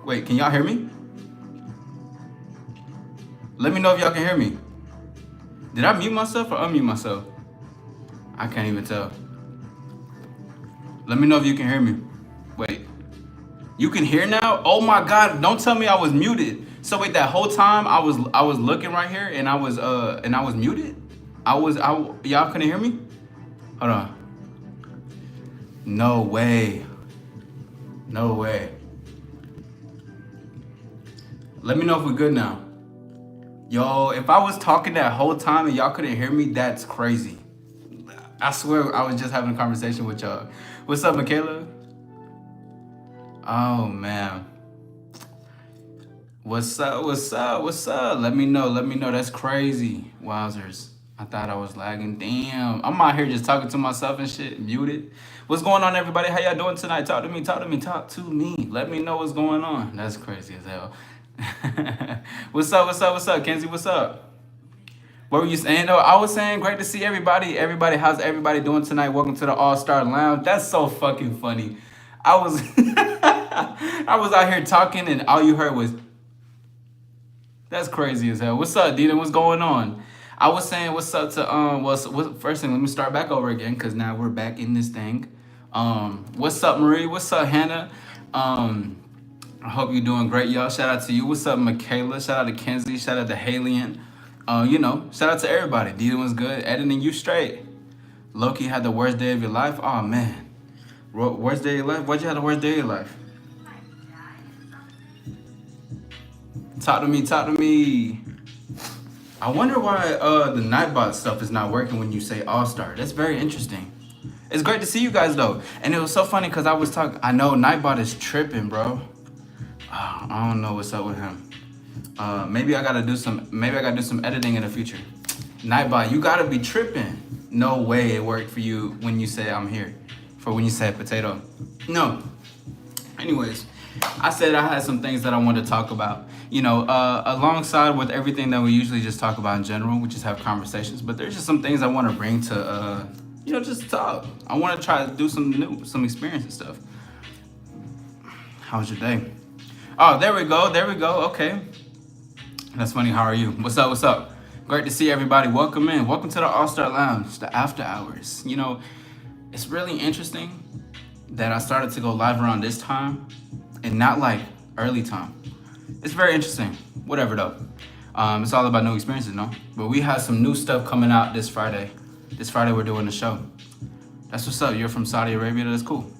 Wait, can y'all hear me? Let me know if y'all can hear me. Did I mute myself or unmute myself? I can't even tell. Let me know if you can hear me. Wait. You can hear now? Oh my God, don't tell me I was muted. So wait, that whole time I was looking right here and I was muted? Y'all couldn't hear me? Hold on. No way. No way. Let me know if we're good now. Yo, if I was talking that whole time and y'all couldn't hear me, that's crazy. I swear I was just having a conversation with y'all. What's up, Michaela? Oh man. What's up? What's up? What's up? Let me know. Let me know. That's crazy. Wowzers. I thought I was lagging. Damn. I'm out here just talking to myself and shit. Muted. What's going on, everybody? How y'all doing tonight? Talk to me. Talk to me. Talk to me. Let me know what's going on. That's crazy as hell. What's up? What's up? What's up, Kenzie? What's up? What were you saying? Oh, I was saying great to see everybody. Everybody, how's everybody doing tonight? Welcome to the All-Star Lounge. That's so fucking funny. I was I was out here talking and all you heard was that's crazy as hell. What's up, Dina? What's going on? I was saying what's up to first thing, let me start back over again because now we're back in this thing. What's up, Marie? What's up, Hannah? I hope you're doing great, y'all. Shout out to you. What's up, Michaela? Shout out to Kenzie. Shout out to Halian. Shout out to everybody. Dina was good. Editing you straight. Loki had the worst day of your life. Oh man. Worst day of your life? Why'd you have the worst day of your life? Talk to me, talk to me. I wonder why the Nightbot stuff is not working when you say All-Star. That's very interesting. It's great to see you guys though. And it was so funny because I was talking, I know Nightbot is tripping, bro. I don't know what's up with him. Maybe I gotta do some editing in the future. Nightbot, you gotta be tripping. No way it worked for you when you say I'm here. For when you say potato. No. Anyways, I said I had some things that I wanted to talk about. Alongside with everything that we usually just talk about in general, we just have conversations. But there's just some things I want to bring to, just talk. I want to try to do some experience and stuff. How was your day? Oh, there we go. There we go. Okay. That's funny. How are you? What's up? What's up? Great to see everybody. Welcome in. Welcome to the All-Star Lounge, the after hours. It's really interesting that I started to go live around this time and not like early time. It's very interesting. Whatever though. It's all about new experiences, no? But we have some new stuff coming out this Friday. This Friday we're doing the show. That's what's up. You're from Saudi Arabia. That's cool.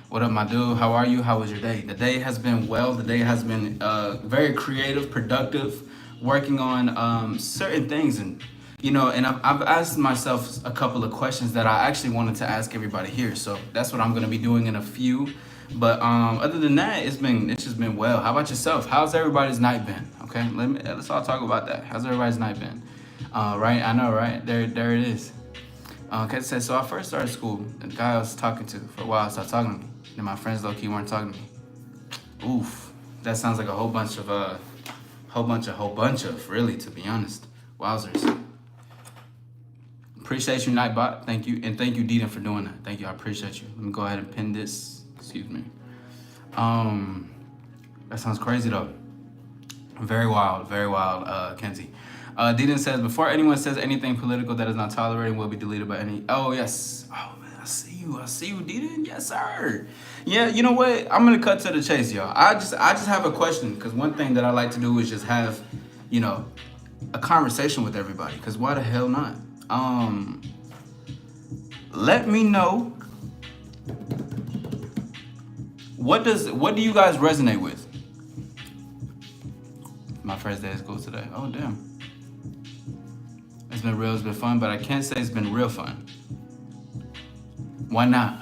What up, my dude? How are you? How was your day? The day has been well. The day has been very creative, productive, working on certain things. And I've asked myself a couple of questions that I actually wanted to ask everybody here. So that's what I'm going to be doing in a few. But other than that, it's just been well. How about yourself? How's everybody's night been? Okay, let's all talk about that. How's everybody's night been? Right, I know, right? There it is. Okay, so I first started school. The guy I was talking to for a while started talking to me. And my friends low-key weren't talking to me. Oof, that sounds like a whole bunch of, really, to be honest. Wowzers. Appreciate you, Nightbot. Thank you. And thank you, Deedon, for doing that. Thank you. I appreciate you. Let me go ahead and pin this. Excuse me. That sounds crazy, though. Very wild, Kenzie. Deedon says, before anyone says anything political that is not tolerated will be deleted by any... Oh, yes. Oh, man, I see you, Deedon. Yes, sir. Yeah, you know what? I'm going to cut to the chase, y'all. I just have a question, because one thing that I like to do is just have, a conversation with everybody, because why the hell not? Let me know, what do you guys resonate with? My first day of school today. Oh, damn. It's been real, it's been fun, but I can't say it's been real fun. Why not?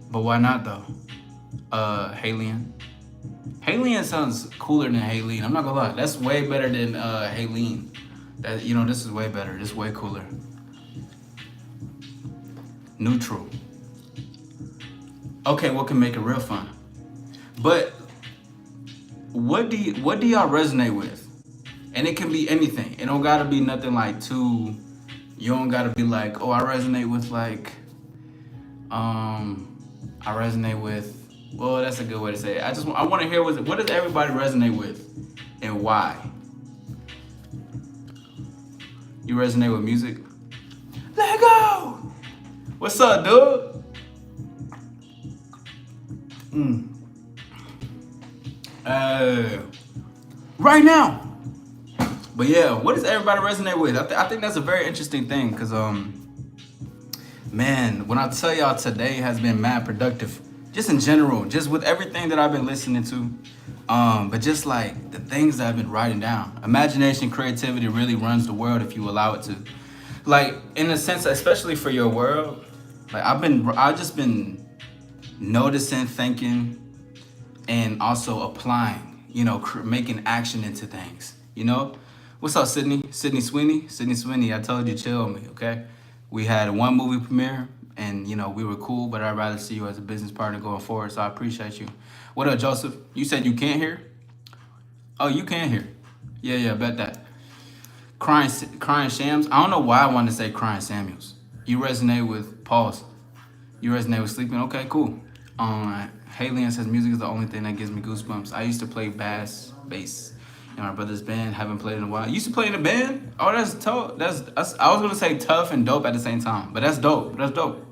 But why not, though? Halian. Halian sounds cooler than Haleen. I'm not gonna lie. That's way better than Haleen. This is way better. This is way cooler. Neutral. Okay, what can make it real fun? But what do y'all resonate with? And it can be anything. It don't gotta be nothing like too. You don't gotta be like, oh, I resonate with like, I resonate with Well, that's a good way to say it. I want to hear what does everybody resonate with, and why. You resonate with music? Let go. What's up, dude? Right now. But yeah, what does everybody resonate with? I think that's a very interesting thing, because man, when I tell y'all today has been mad productive, just in general, just with everything that I've been listening to, but just like the things that I've been writing down. Imagination, creativity really runs the world if you allow it to. Like, in a sense, especially for your world, like I've just been noticing, thinking, and also applying, making action into things, What's up, Sydney? Sydney Sweeney? Sydney Sweeney, I told you, chill with me, okay? We had one movie premiere, and, we were cool, but I'd rather see you as a business partner going forward, so I appreciate you. What up, Joseph? You said you can't hear? Oh, you can hear. Yeah, bet that. Crying Shams? I don't know why I wanted to say Crying Samuels. You resonate with pause. You resonate with sleeping? Okay, cool. Halian says music is the only thing that gives me goosebumps. I used to play bass in my brother's band. Haven't played in a while. You used to play in a band? Oh, that's tough. I was gonna say tough and dope at the same time, but that's dope. That's dope.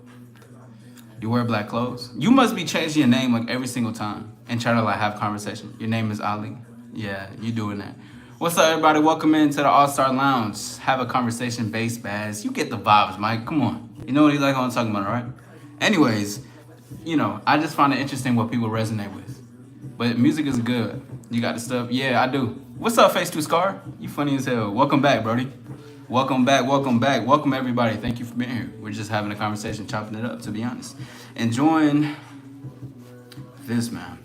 You wear black clothes? You must be changing your name like every single time and trying to like have conversation. Your name is Ali. Yeah, you doing that. What's up, everybody? Welcome into the All-Star Lounge. Have a conversation based bass. You get the vibes, Mike. Come on. You know what I'm talking about, right? Anyways, I just find it interesting what people resonate with. But music is good. You got the stuff? Yeah, I do. What's up, Face 2 Scar? You funny as hell. Welcome back, Brody. Welcome back. Welcome, everybody. Thank you for being here. We're just having a conversation, chopping it up, to be honest. Enjoying this, man.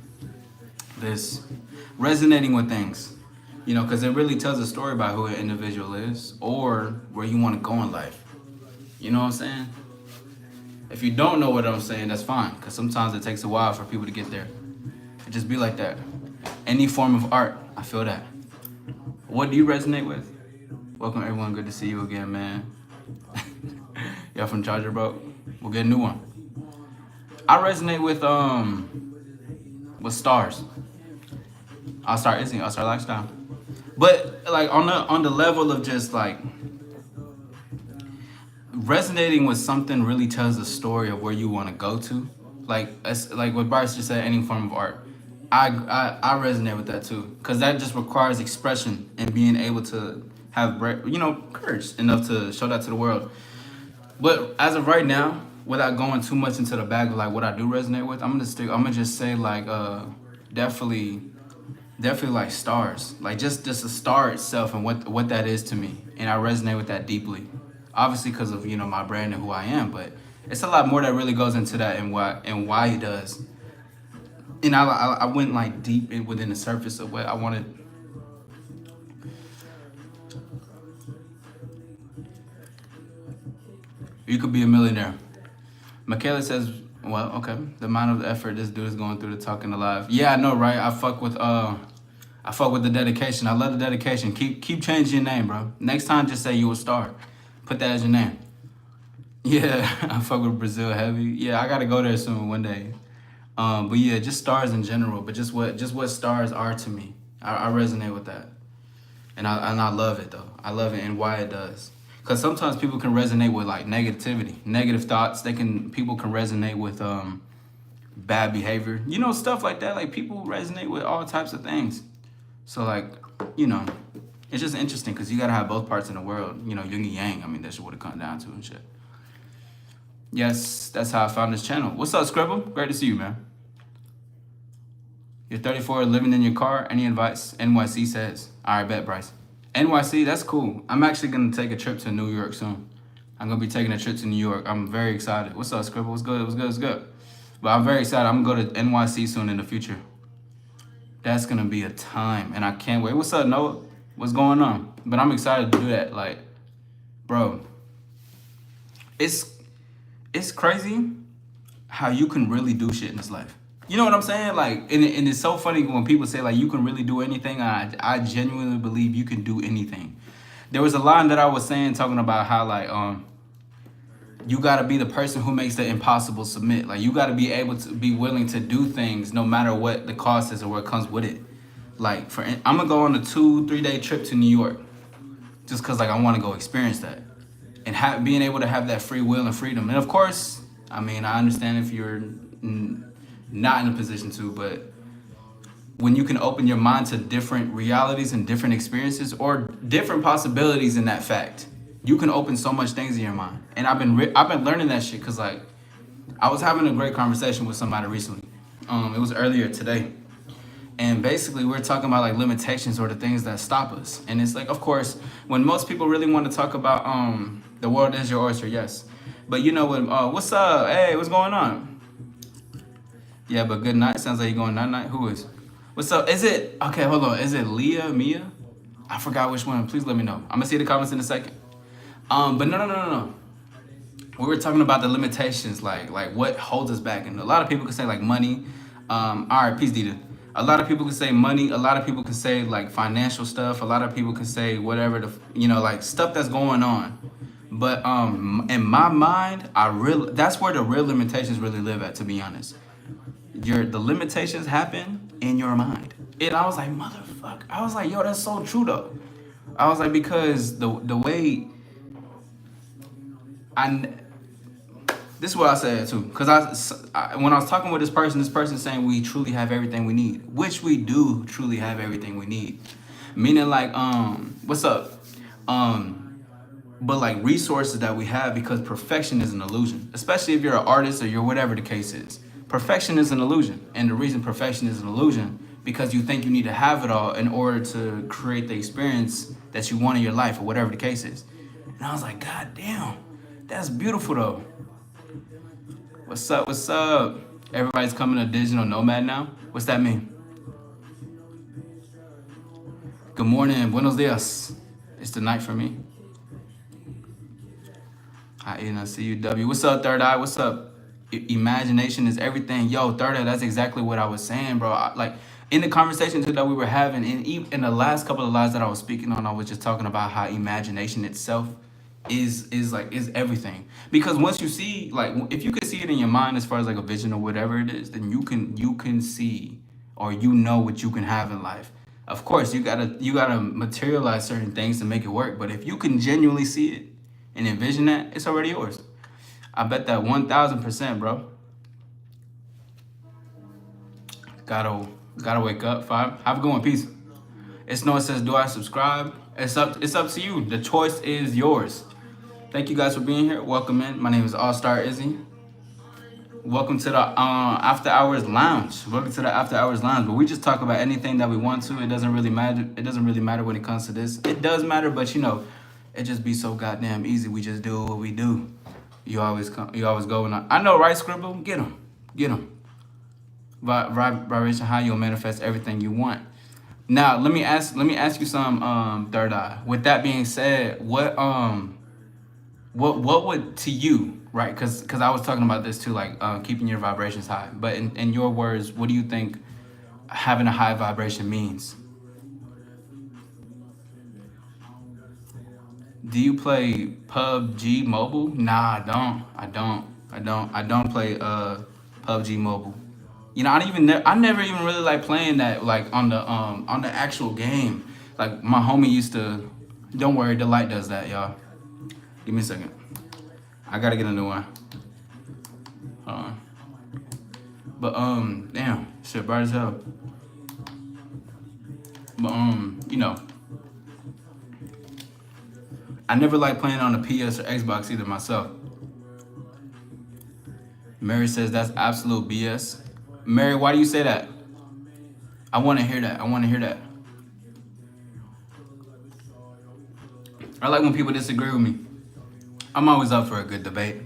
This resonating with things. Because it really tells a story about who an individual is or where you want to go in life. You know what I'm saying? If you don't know what I'm saying, that's fine. Because sometimes it takes a while for people to get there. It just be like that. Any form of art, I feel that. What do you resonate with? Welcome, everyone. Good to see you again, man. Y'all from Charger, bro? We'll get a new one. I resonate with stars. All-Star Izzy, All-Star Lifestyle. But like on the level of just like resonating with something really tells a story of where you want to go to. Like what Bryce just said, any form of art. I resonate with that too, because that just requires expression and being able to have courage enough to show that to the world. But as of right now, without going too much into the bag of like what I do resonate with, I'm gonna just say like definitely like stars, like just a star itself and what that is to me, and I resonate with that deeply. Obviously because of my brand and who I am, but it's a lot more that really goes into that and why it does. And I went like deep within the surface of what I wanted. You could be a millionaire. Michaela says, well, okay. The amount of effort this dude is going through to talking alive. Yeah, I know, right? I fuck with the dedication. I love the dedication. Keep changing your name, bro. Next time, just say you a star. Put that as your name. Yeah, I fuck with Brazil heavy. Yeah, I gotta go there soon one day. But yeah, just stars in general. But just what stars are to me. I resonate with that, and I love it though. I love it and why it does. Because sometimes people can resonate with like negativity, negative thoughts. People can resonate with bad behavior, stuff like that. Like people resonate with all types of things. So like, it's just interesting because you gotta have both parts in the world. Yin and yang. I mean, that's what it comes down to and shit. Yes, that's how I found this channel. What's up, Scribble? Great to see you, man. You're 34, living in your car. Any advice? NYC says. All right, bet, Bryce. NYC, that's cool. I'm actually going to take a trip to New York soon. I'm going to be taking a trip to New York. I'm very excited. What's up, Scribble? What's good? What's good? But I'm very excited. I'm going to go to NYC soon in the future. That's going to be a time, and I can't wait. What's up, Noah? What's going on? But I'm excited to do that. Like, bro, it's crazy how you can really do shit in this life. You know what I'm saying? Like, and it's so funny when people say, like, you can really do anything. I genuinely believe you can do anything. There was a line that I was saying talking about how, like, you got to be the person who makes the impossible submit. Like you got to be able to be willing to do things no matter what the cost is or what comes with it. Like I'm gonna go on a 2-3 day trip to New York just because like I want to go experience that and being able to have that free will and freedom. And of course, I mean, I understand if you're not in a position to, but when you can open your mind to different realities and different experiences or different possibilities in that fact, you can open so much things in your mind. And I've been learning that shit because like I was having a great conversation with somebody recently. It was earlier today. And basically we're talking about like limitations or the things that stop us. And it's like, of course, when most people really want to talk about the world is your oyster, yes. But you know what, what's up? Hey, what's going on? Yeah, but good night. Sounds like you're going night night. Who is? What's up? Is it, okay, hold on. Is it Leah, Mia? I forgot which one. Please let me know. I'm gonna see the comments in a second. But no. We were talking about the limitations, like what holds us back. And a lot of people could say like money. All right, peace, Dita. A lot of people could say money. A lot of people could say like financial stuff. A lot of people could say whatever like stuff that's going on. But in my mind, that's where the real limitations really live at, to be honest. The limitations happen in your mind. And I was like, motherfucker. I was like, yo, that's so true though. I was like, because the way this is what I said too, because when I was talking with this person saying we truly have everything we need, which we do truly have everything we need, meaning like what's up, but like resources that we have, because perfection is an illusion, especially if you're an artist or you're whatever the case is. Perfection is an illusion, and the reason perfection is an illusion because you think you need to have it all in order to create the experience that you want in your life or whatever the case is. And I was like, God damn, that's beautiful though. What's up? What's up? Everybody's coming a digital nomad now? What's that mean? Good morning. Buenos dias. It's the night for me. Hi, Ian. I see you, W. What's up, Third Eye? What's up? Imagination is everything. Yo, Third Eye, that's exactly what I was saying, bro. Like, in the conversation too that we were having, and in the last couple of lives that I was speaking on, I was just talking about how imagination itself is everything. Because once you see, like, if you can see it in your mind as far as like a vision or whatever it is, then you can see, or you know what you can have in life. Of course, you gotta materialize certain things to make it work. But if you can genuinely see it and envision that, it's already yours. I bet that 1,000%, bro. Gotta wake up. 5. Have a good one. Peace. It's no. It says, do I subscribe? It's up to you. The choice is yours. Thank you guys for being here. Welcome in. My name is All Star Izzy. Welcome to the After Hours Lounge. Welcome to the After Hours Lounge. But we just talk about anything that we want to. It doesn't really matter. It doesn't really matter when it comes to this. It does matter, but you know, it just be so goddamn easy. We just do what we do. You always go and I know, right, Scribble? Get him. Vibration, how you'll manifest everything you want. Now, let me ask you some, Third Eye. With that being said, what would, to you, right? Because I was talking about this too, like keeping your vibrations high. But in your words, what do you think having a high vibration means? Do you play PUBG Mobile? Nah, I don't play PUBG Mobile. You know, I never even really like playing that, like on the actual game. Like my homie used to. Don't worry, the light does that, y'all. Give me a second. I gotta get a new one. Hold on. But damn, shit bright as hell. But you know, I never like playing on the PS or Xbox either myself. Mary says that's absolute BS. Mary, why do you say that? I want to hear that. I like when people disagree with me. I'm always up for a good debate.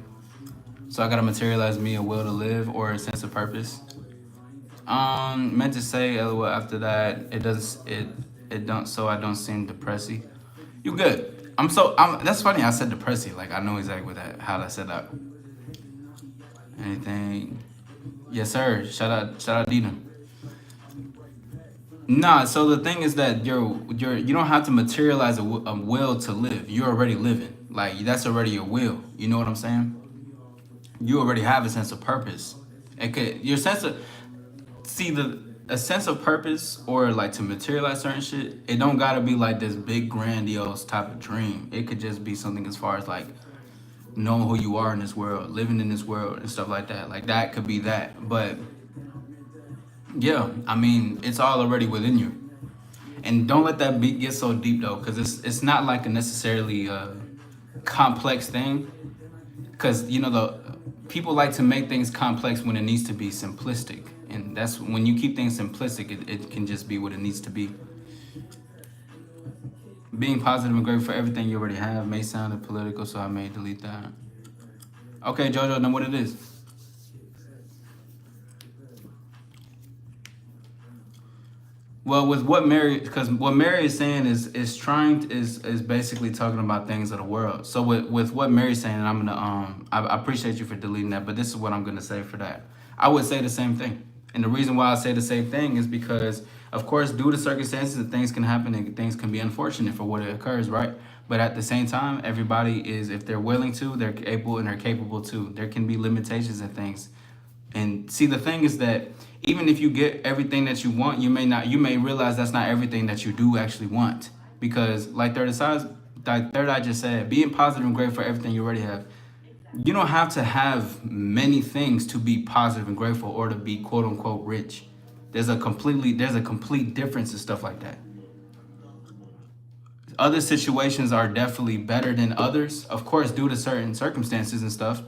So I gotta materialize me a will to live or a sense of purpose. Meant to say LOL after that. It don't, so I don't seem depressy. You good. That's funny, I said depressy. Like I know exactly how I said that. Anything? Yes, sir. Shout out Dina. Nah, so the thing is that you don't have to materialize a will to live. You're already living. Like that's already your will. You know what I'm saying? you already have a sense of purpose. It could your sense of see the a sense of purpose or like to materialize certain shit. It don't gotta be like this big grandiose type of dream. It could just be something as far as like knowing who you are in this world, living in this world, and stuff like that. Like that could be that. But yeah, I mean, it's all already within you. And don't let that beat get so deep though, because it's not like a necessarily complex thing. Because you know the people like to make things complex when it needs to be simplistic, and that's when you keep things simplistic, it can just be what it needs to be. Being positive and grateful for everything you already have may sound political, so I may delete that. Okay, Jojo, know what it is. Well, with what Mary, because what Mary is saying is trying to, is basically talking about things of the world. So with what Mary's saying, and I'm gonna I appreciate you for deleting that, but this is what I'm gonna say for that. I would say the same thing, and the reason why I say the same thing is because, of course, due to circumstances, that things can happen and things can be unfortunate for what it occurs, right? But at the same time, everybody is, if they're willing to, they're able and they're capable to. There can be limitations and things. And see, the thing is that even if you get everything that you want, you may realize that's not everything that you do actually want. Because like Third Eye just said, being positive and grateful for everything you already have. You don't have to have many things to be positive and grateful or to be quote unquote rich. There's a complete difference and stuff like that. Other situations are definitely better than others, of course, due to certain circumstances and stuff.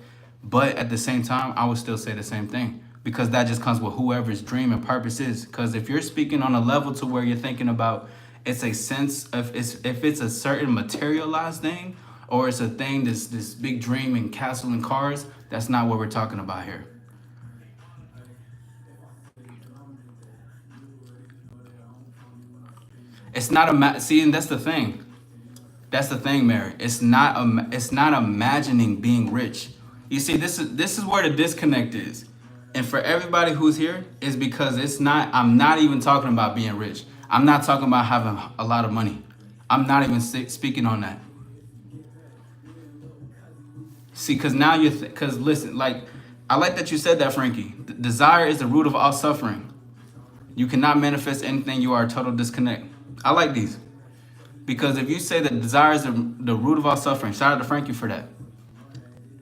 But at the same time, I would still say the same thing because that just comes with whoever's dream and purpose is. Because if you're speaking on a level to where you're thinking about it's a sense of if it's a certain materialized thing or it's a thing this big dream and castle and cars, that's not what we're talking about here. It's not see, and that's the thing. That's the thing, Mary. It's not imagining being rich. You see, this is where the disconnect is. And for everybody who's here, is because it's not. I'm not even talking about being rich. I'm not talking about having a lot of money. I'm not even speaking on that. See, because now because listen, like I like that you said that, Frankie. Desire is the root of all suffering. You cannot manifest anything. You are a total disconnect. I like these. Because if you say that desire is the root of all suffering, shout out to Frankie for that.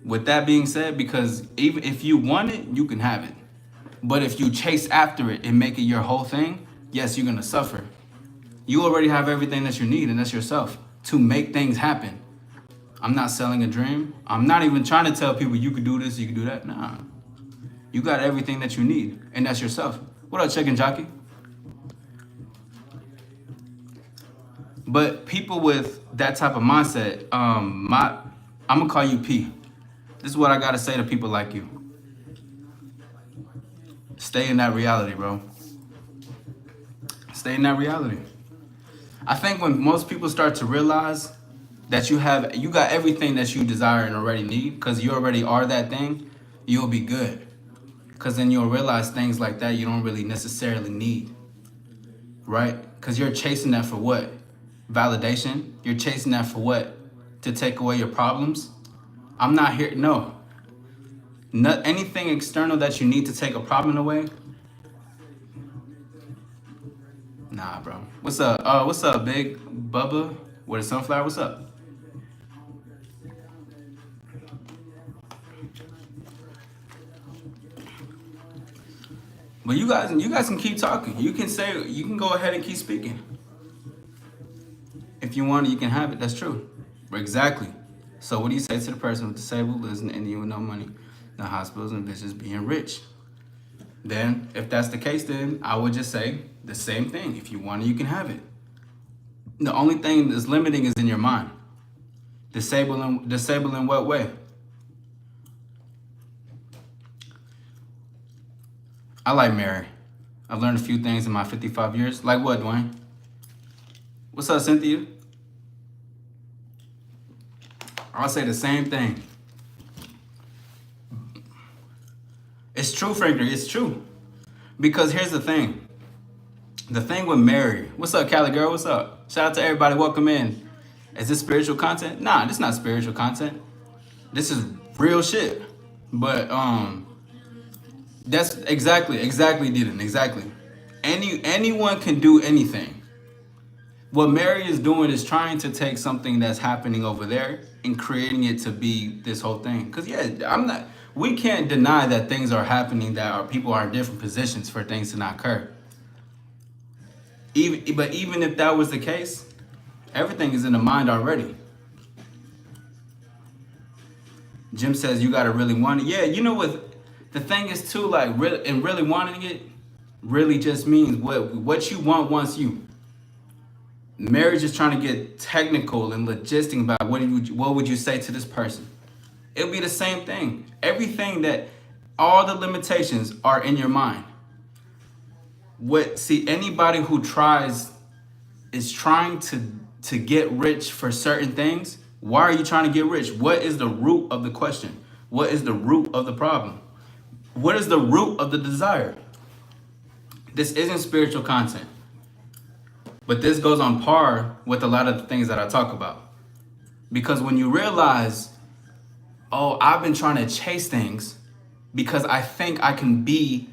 With that being said, because even if you want it, you can have it. But if you chase after it and make it your whole thing, yes, you're going to suffer. You already have everything that you need, and that's yourself, to make things happen. I'm not selling a dream. I'm not even trying to tell people you could do this, you could do that. Nah. You got everything that you need, and that's yourself. What up, Chicken Jockey? But people with that type of mindset, I'm gonna call you P. This is what I gotta say to people like you. Stay in that reality, bro. Stay in that reality. I think when most people start to realize that you got everything that you desire and already need, because you already are that thing, you'll be good. Because then you'll realize things like that you don't really necessarily need, right? Because you're chasing that for what? Validation. You're chasing that for what? To take away your problems. I'm not here. No. Not anything external that you need to take a problem away. Nah, bro. What's up? What's up, Big Bubba with a sunflower? What's up? But you guys can keep talking. You can go ahead and keep speaking. If you want it, you can have it. That's true. Exactly. So what do you say to the person with disabled, lives in India with no money, no hospitals, and bitches being rich? Then, if that's the case, then I would just say the same thing. If you want it, you can have it. The only thing that's limiting is in your mind. Disable in what way? I like Mary. I've learned a few things in my 55 years. Like what, Dwayne? What's up, Cynthia? I'll say the same thing. It's true, Frankie. It's true. Because here's the thing. The thing with Mary. What's up, Cali girl? What's up? Shout out to everybody. Welcome in. Is this spiritual content? Nah, this is not spiritual content. This is real shit. But that's exactly, Deedon, exactly. Anyone can do anything. What Mary is doing is trying to take something that's happening over there and creating it to be this whole thing. Cause yeah, I'm not. We can't deny that things are happening, that our people are in different positions for things to not occur. Even if that was the case, everything is in the mind already. Jim says you gotta really want it. Yeah, you know what? The thing is too, like really wanting it, really just means what you want wants you. Marriage is trying to get technical and logistic about what would you say to this person. It'll be the same thing. Everything that all the limitations are in your mind. Anybody who is trying to get rich for certain things. Why are you trying to get rich? What is the root of the question? What is the root of the problem? What is the root of the desire? This isn't spiritual content, but this goes on par with a lot of the things that I talk about. Because when you realize, oh, I've been trying to chase things because I think I can be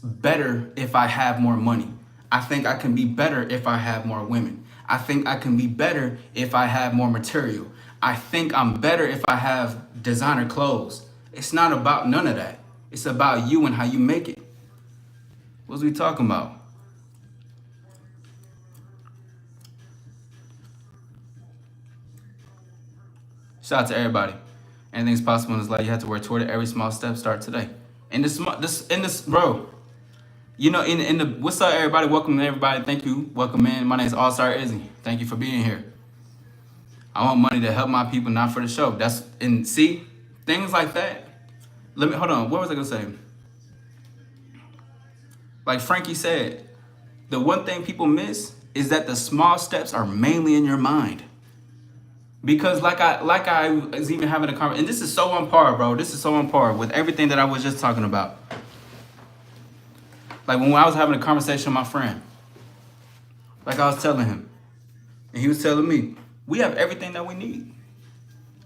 better if I have more money. I think I can be better if I have more women. I think I can be better if I have more material. I think I'm better if I have designer clothes. It's not about none of that. It's about you and how you make it. What was we talking about? Shout out to everybody. Anything's possible in this life. You have to work toward it. Every small step start today. And this, bro. You know, in the what's up, everybody? Welcome to everybody. Thank you. Welcome in. My name is All Star Izzy. Thank you for being here. I want money to help my people, not for the show. See things like that. Hold on. What was I gonna say? Like Frankie said, the one thing people miss is that the small steps are mainly in your mind. Because like I was even having a conversation, and this is so on par, bro. This is so on par with everything that I was just talking about. Like when I was having a conversation with my friend, like I was telling him, and he was telling me, we have everything that we need.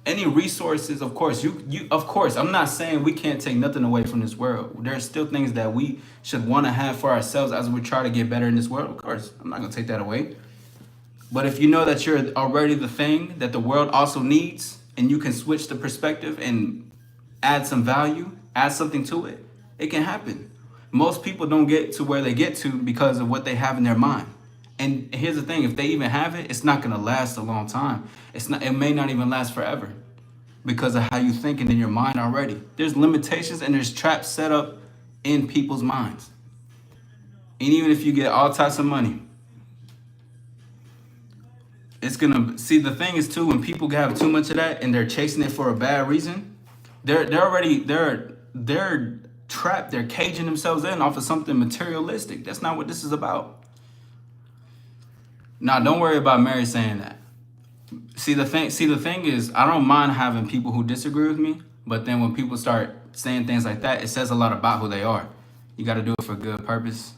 Any resources, of course, of course, I'm not saying we can't take nothing away from this world. There are still things that we should want to have for ourselves as we try to get better in this world. Of course, I'm not gonna take that away. But if you know that you're already the thing that the world also needs, and you can switch the perspective and add some value, add something to it, it can happen. Most people don't get to where they get to because of what they have in their mind. And here's the thing, if they even have it, it's not gonna last a long time. It may not even last forever because of how you thinking in your mind already. There's limitations and there's traps set up in people's minds. And even if you get all types of money, it's gonna the thing is too, when people have too much of that and they're chasing it for a bad reason, they're trapped, they're caging themselves in off of something materialistic. That's not what this is about. Now, don't worry about Mary saying that. See the thing is, I don't mind having people who disagree with me, but then when people start saying things like that, it says a lot about who they are. You got to do it for a good purpose.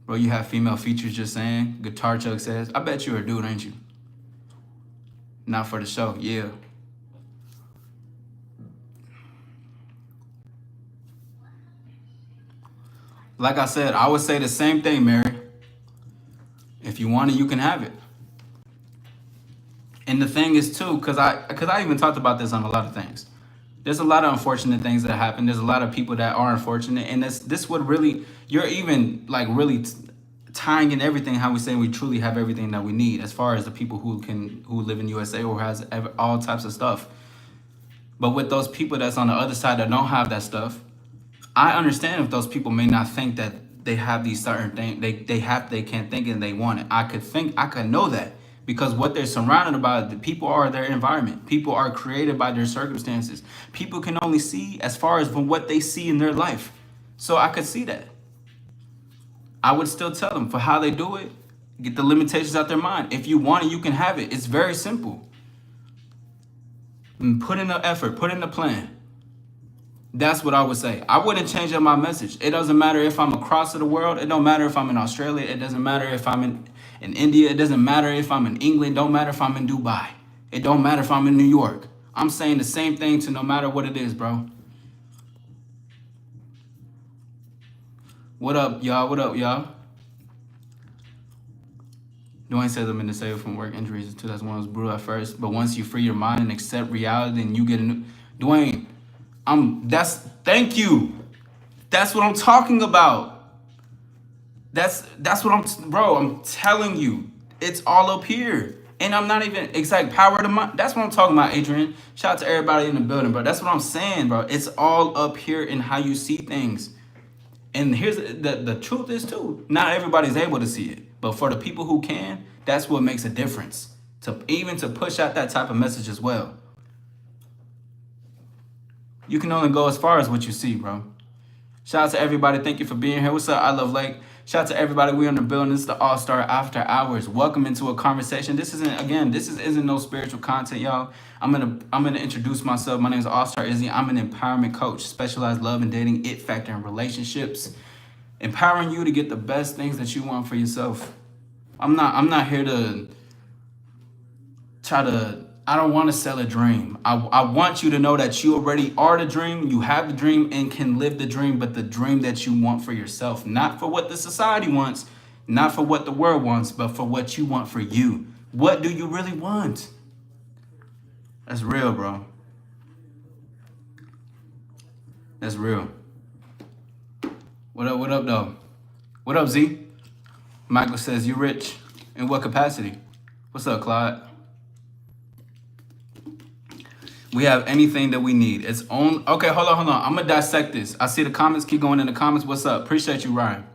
Bro, you have female features, just saying. Guitar Chuck says, I bet you're a dude, ain't you? Not for the show, yeah. Like I said, I would say the same thing, Mary. If you want it, you can have it. And the thing is too, because I even talked about this on a lot of things. There's a lot of unfortunate things that happen. There's a lot of people that are unfortunate, and this would really, you're even like really tying in everything how we say we truly have everything that we need as far as the people who live in USA or has all types of stuff. But with those people that's on the other side that don't have that stuff, I understand if those people may not think that they have these certain things, they can't think and they want it. I could know that because what they're surrounded by, the people are their environment. People are created by their circumstances. People can only see as far as from what they see in their life. So I could see that. I would still tell them for how they do it, get the limitations out their mind. If you want it, you can have it. It's very simple. Put in the effort, put in the plan. That's what I would say. I wouldn't change up my message. It doesn't matter if I'm across the world. It don't matter if I'm in Australia. It doesn't matter if I'm in India. It doesn't matter if I'm in England. It don't matter if I'm in Dubai. It don't matter if I'm in New York. I'm saying the same thing to no matter what it is, bro. What up, y'all? What up, y'all? Dwayne says I'm in disabled from work injuries in 2001 was brutal at first, but once you free your mind and accept reality and you get a new Dwayne, thank you. That's what I'm talking about. That's what I'm telling you. It's all up here. And I'm not even exact power to mind. That's what I'm talking about, Adrian. Shout out to everybody in the building, bro. That's what I'm saying, bro. It's all up here in how you see things. And here's the truth is too, not everybody's able to see it. But for the people who can, that's what makes a difference. To push out that type of message as well. You can only go as far as what you see, bro. Shout out to everybody. Thank you for being here. What's up? I love Lake. Shout out to everybody. We on the building. This is the All Star After Hours. Welcome into a conversation. This isn't no spiritual content, y'all. I'm gonna introduce myself. My name is All Star Izzy. I'm an empowerment coach, specialized love and dating, it factor, and relationships, empowering you to get the best things that you want for yourself. I'm not here to I don't want to sell a dream. I want you to know that you already are the dream. You have the dream and can live the dream, but the dream that you want for yourself, not for what the society wants, not for what the world wants, but for what you want for you. What do you really want? That's real, bro. That's real. What up, though? What up, Z? Michael says, you rich. In what capacity? What's up, Clyde? We have anything that we need. It's on. Okay, hold on. I'm gonna dissect this. I see the comments. Keep going in the comments. What's up? Appreciate you, Ryan.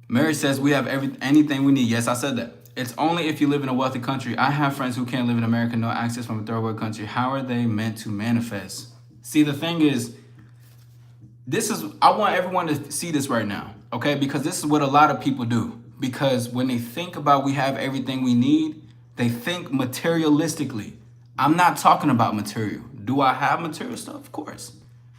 Mary says we have anything we need. Yes, I said that. It's only if you live in a wealthy country. I have friends who can't live in America, no access from a third world country. How are they meant to manifest? See, the thing is, I want everyone to see this right now, okay? Because this is what a lot of people do. Because when they think about we have everything we need, they think materialistically. I'm not talking about material. Do I have material stuff? Of course.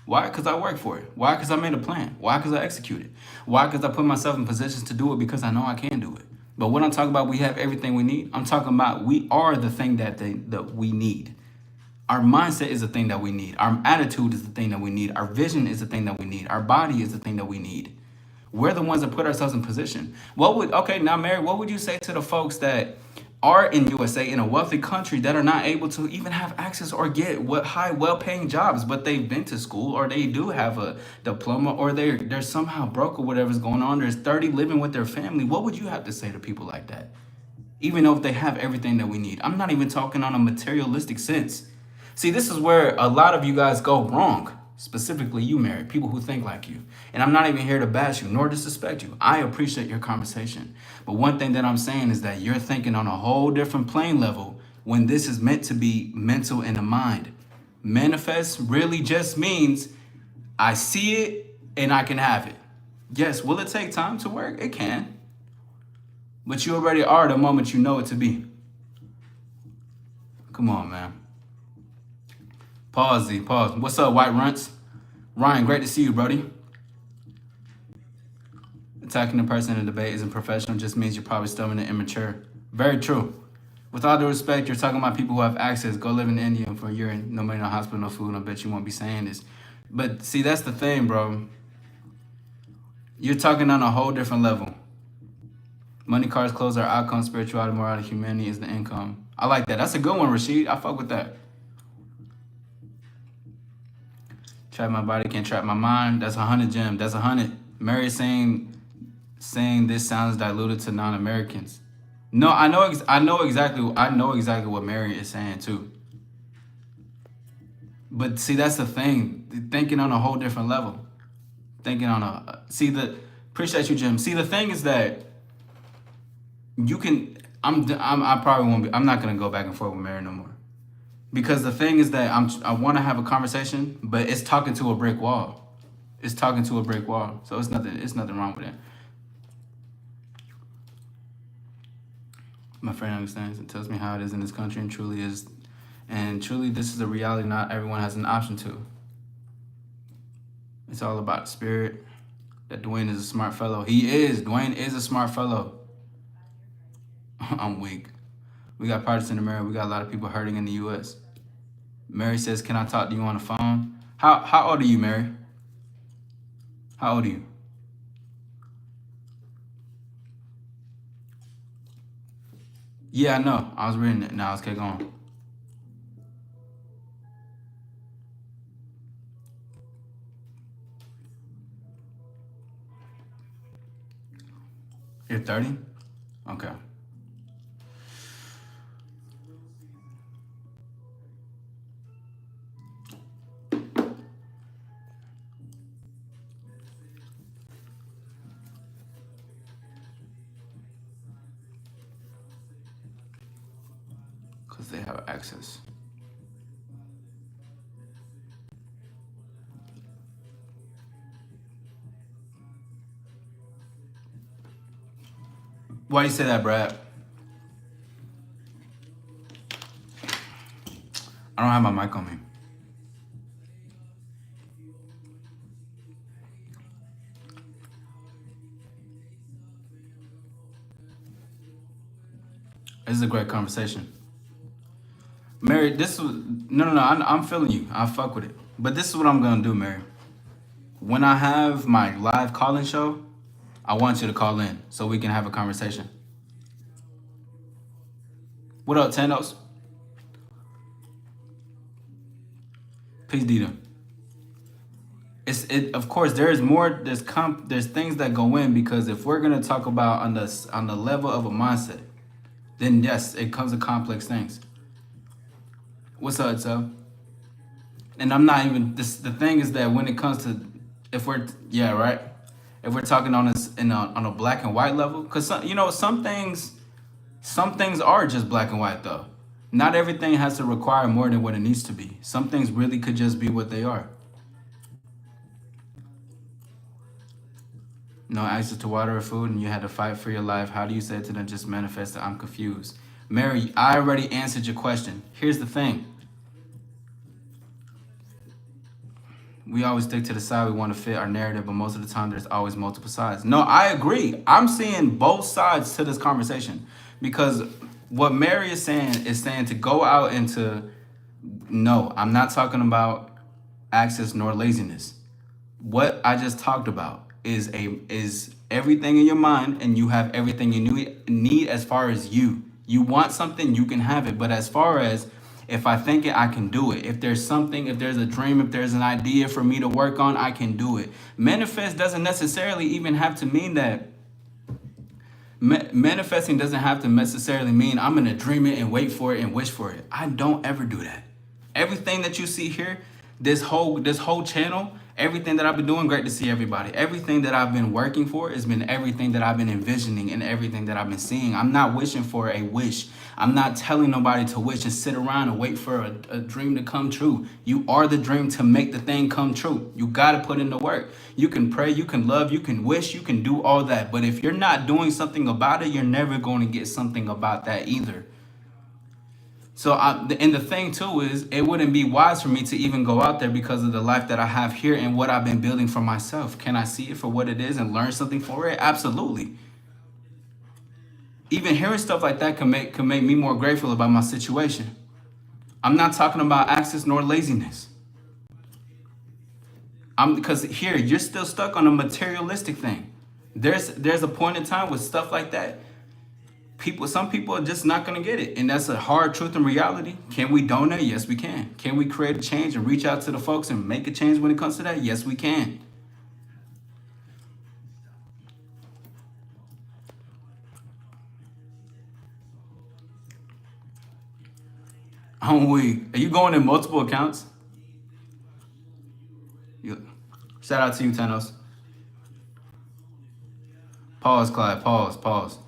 Why? Because I work for it. Why? Because I made a plan. Why? Because I execute it. Why? Because I put myself in positions to do it because I know I can do it. But when I'm talking about we have everything we need, I'm talking about we are the thing that we need. Our mindset is the thing that we need. Our attitude is the thing that we need. Our vision is the thing that we need. Our body is the thing that we need. We're the ones that put ourselves in position. Now, Mary, what would you say to the folks that are in USA, in a wealthy country, that are not able to even have access or get well-paying jobs, but they've been to school or they do have a diploma or they're somehow broke or whatever's going on. There's 30 living with their family. What would you have to say to people like that? Even though if they have everything that we need. I'm not even talking on a materialistic sense. See, this is where a lot of you guys go wrong. Specifically you, Mary, people who think like you. And I'm not even here to bash you nor disrespect you. I appreciate your conversation. But one thing that I'm saying is that you're thinking on a whole different plane level when this is meant to be mental in the mind. Manifest really just means I see it and I can have it. Yes, will it take time to work? It can. But you already are the moment you know it to be. Come on, man. Pause, Z. Pause. What's up, White Runts? Ryan, great to see you, Brody. Attacking the person in a debate isn't professional, just means you're probably stubborn and immature. Very true. With all due respect, you're talking about people who have access. Go live in India for a year and no money, no hospital, no food. I bet you won't be saying this. But see, that's the thing, bro. You're talking on a whole different level. Money, cars, clothes are outcomes. Spirituality, morality, humanity is the income. I like that. That's a good one, Rashid. I fuck with that. Trap my body, can't trap my mind. That's 100, Jim. That's 100. Mary is saying this sounds diluted to non-Americans. No, I know exactly what Mary is saying too. But see, that's the thing. Thinking on a whole different level. Appreciate you, Jim. See, the thing is that you can. I probably won't be. I'm not gonna go back and forth with Mary no more. Because the thing is that I want to have a conversation, but it's talking to a brick wall. It's talking to a brick wall. So it's nothing wrong with it. My friend understands and tells me how it is in this country and truly this is a reality not everyone has an option to. It's all about spirit. That Dwayne is a smart fellow. He is. Dwayne is a smart fellow. I'm weak. We got partisan America. We got a lot of people hurting in the U.S. Mary says, "Can I talk to you on the phone?" How old are you, Mary? How old are you? Yeah, I know. I was reading it. Now let's keep going. You're 30? Okay. Because they have access. Why do you say that, Brad? I don't have my mic on me. This is a great conversation. Mary, this was no. I'm feeling you. I fuck with it. But this is what I'm gonna do, Mary. When I have my live call-in show, I want you to call in so we can have a conversation. What up, Tanos? Peace, Dita. Of course there's more. There's things that go in, because if we're gonna talk about on the level of a mindset, then yes, it comes to complex things. What's up, so? And I'm not even this. The thing is that when it comes to, if we're yeah right, if we're talking on this on a black and white level, because some things are just black and white though. Not everything has to require more than what it needs to be. Some things really could just be what they are. No access to water or food, and you had to fight for your life. How do you say to them, just manifest it? I'm confused. Mary, I already answered your question. Here's the thing. We always stick to the side we want to fit our narrative, but most of the time there's always multiple sides. No, I agree. I'm seeing both sides to this conversation, because what Mary is saying to go out into, no, I'm not talking about access nor laziness. What I just talked about is everything in your mind, and you have everything you need as far as you want something, you can have it. But as far as, if I think it, I can do it. If there's something, if there's a dream, if there's an idea for me to work on, I can do it. Manifest doesn't necessarily even have to mean that. Manifesting doesn't have to necessarily mean I'm going to dream it and wait for it and wish for it. I don't ever do that. Everything that you see here, this whole channel, everything that I've been doing, great to see everybody. Everything that I've been working for has been everything that I've been envisioning and everything that I've been seeing. I'm not wishing for a wish. I'm not telling nobody to wish and sit around and wait for a dream to come true. You are the dream to make the thing come true. You got to put in the work. You can pray, you can love, you can wish, you can do all that. But if you're not doing something about it, you're never going to get something about that either. So, and the thing too is, it wouldn't be wise for me to even go out there because of the life that I have here and what I've been building for myself. Can I see it for what it is and learn something for it? Absolutely. Even hearing stuff like that can make me more grateful about my situation. I'm not talking about access nor laziness. Because here you're still stuck on a materialistic thing. There's a point in time with stuff like that. Some people are just not going to get it. And that's a hard truth and reality. Can we donate? Yes, we can. Can we create a change and reach out to the folks and make a change when it comes to that? Yes, we can. I'm weak. Are you going in multiple accounts? Shout out to you, Thanos. Pause, Clyde. Pause.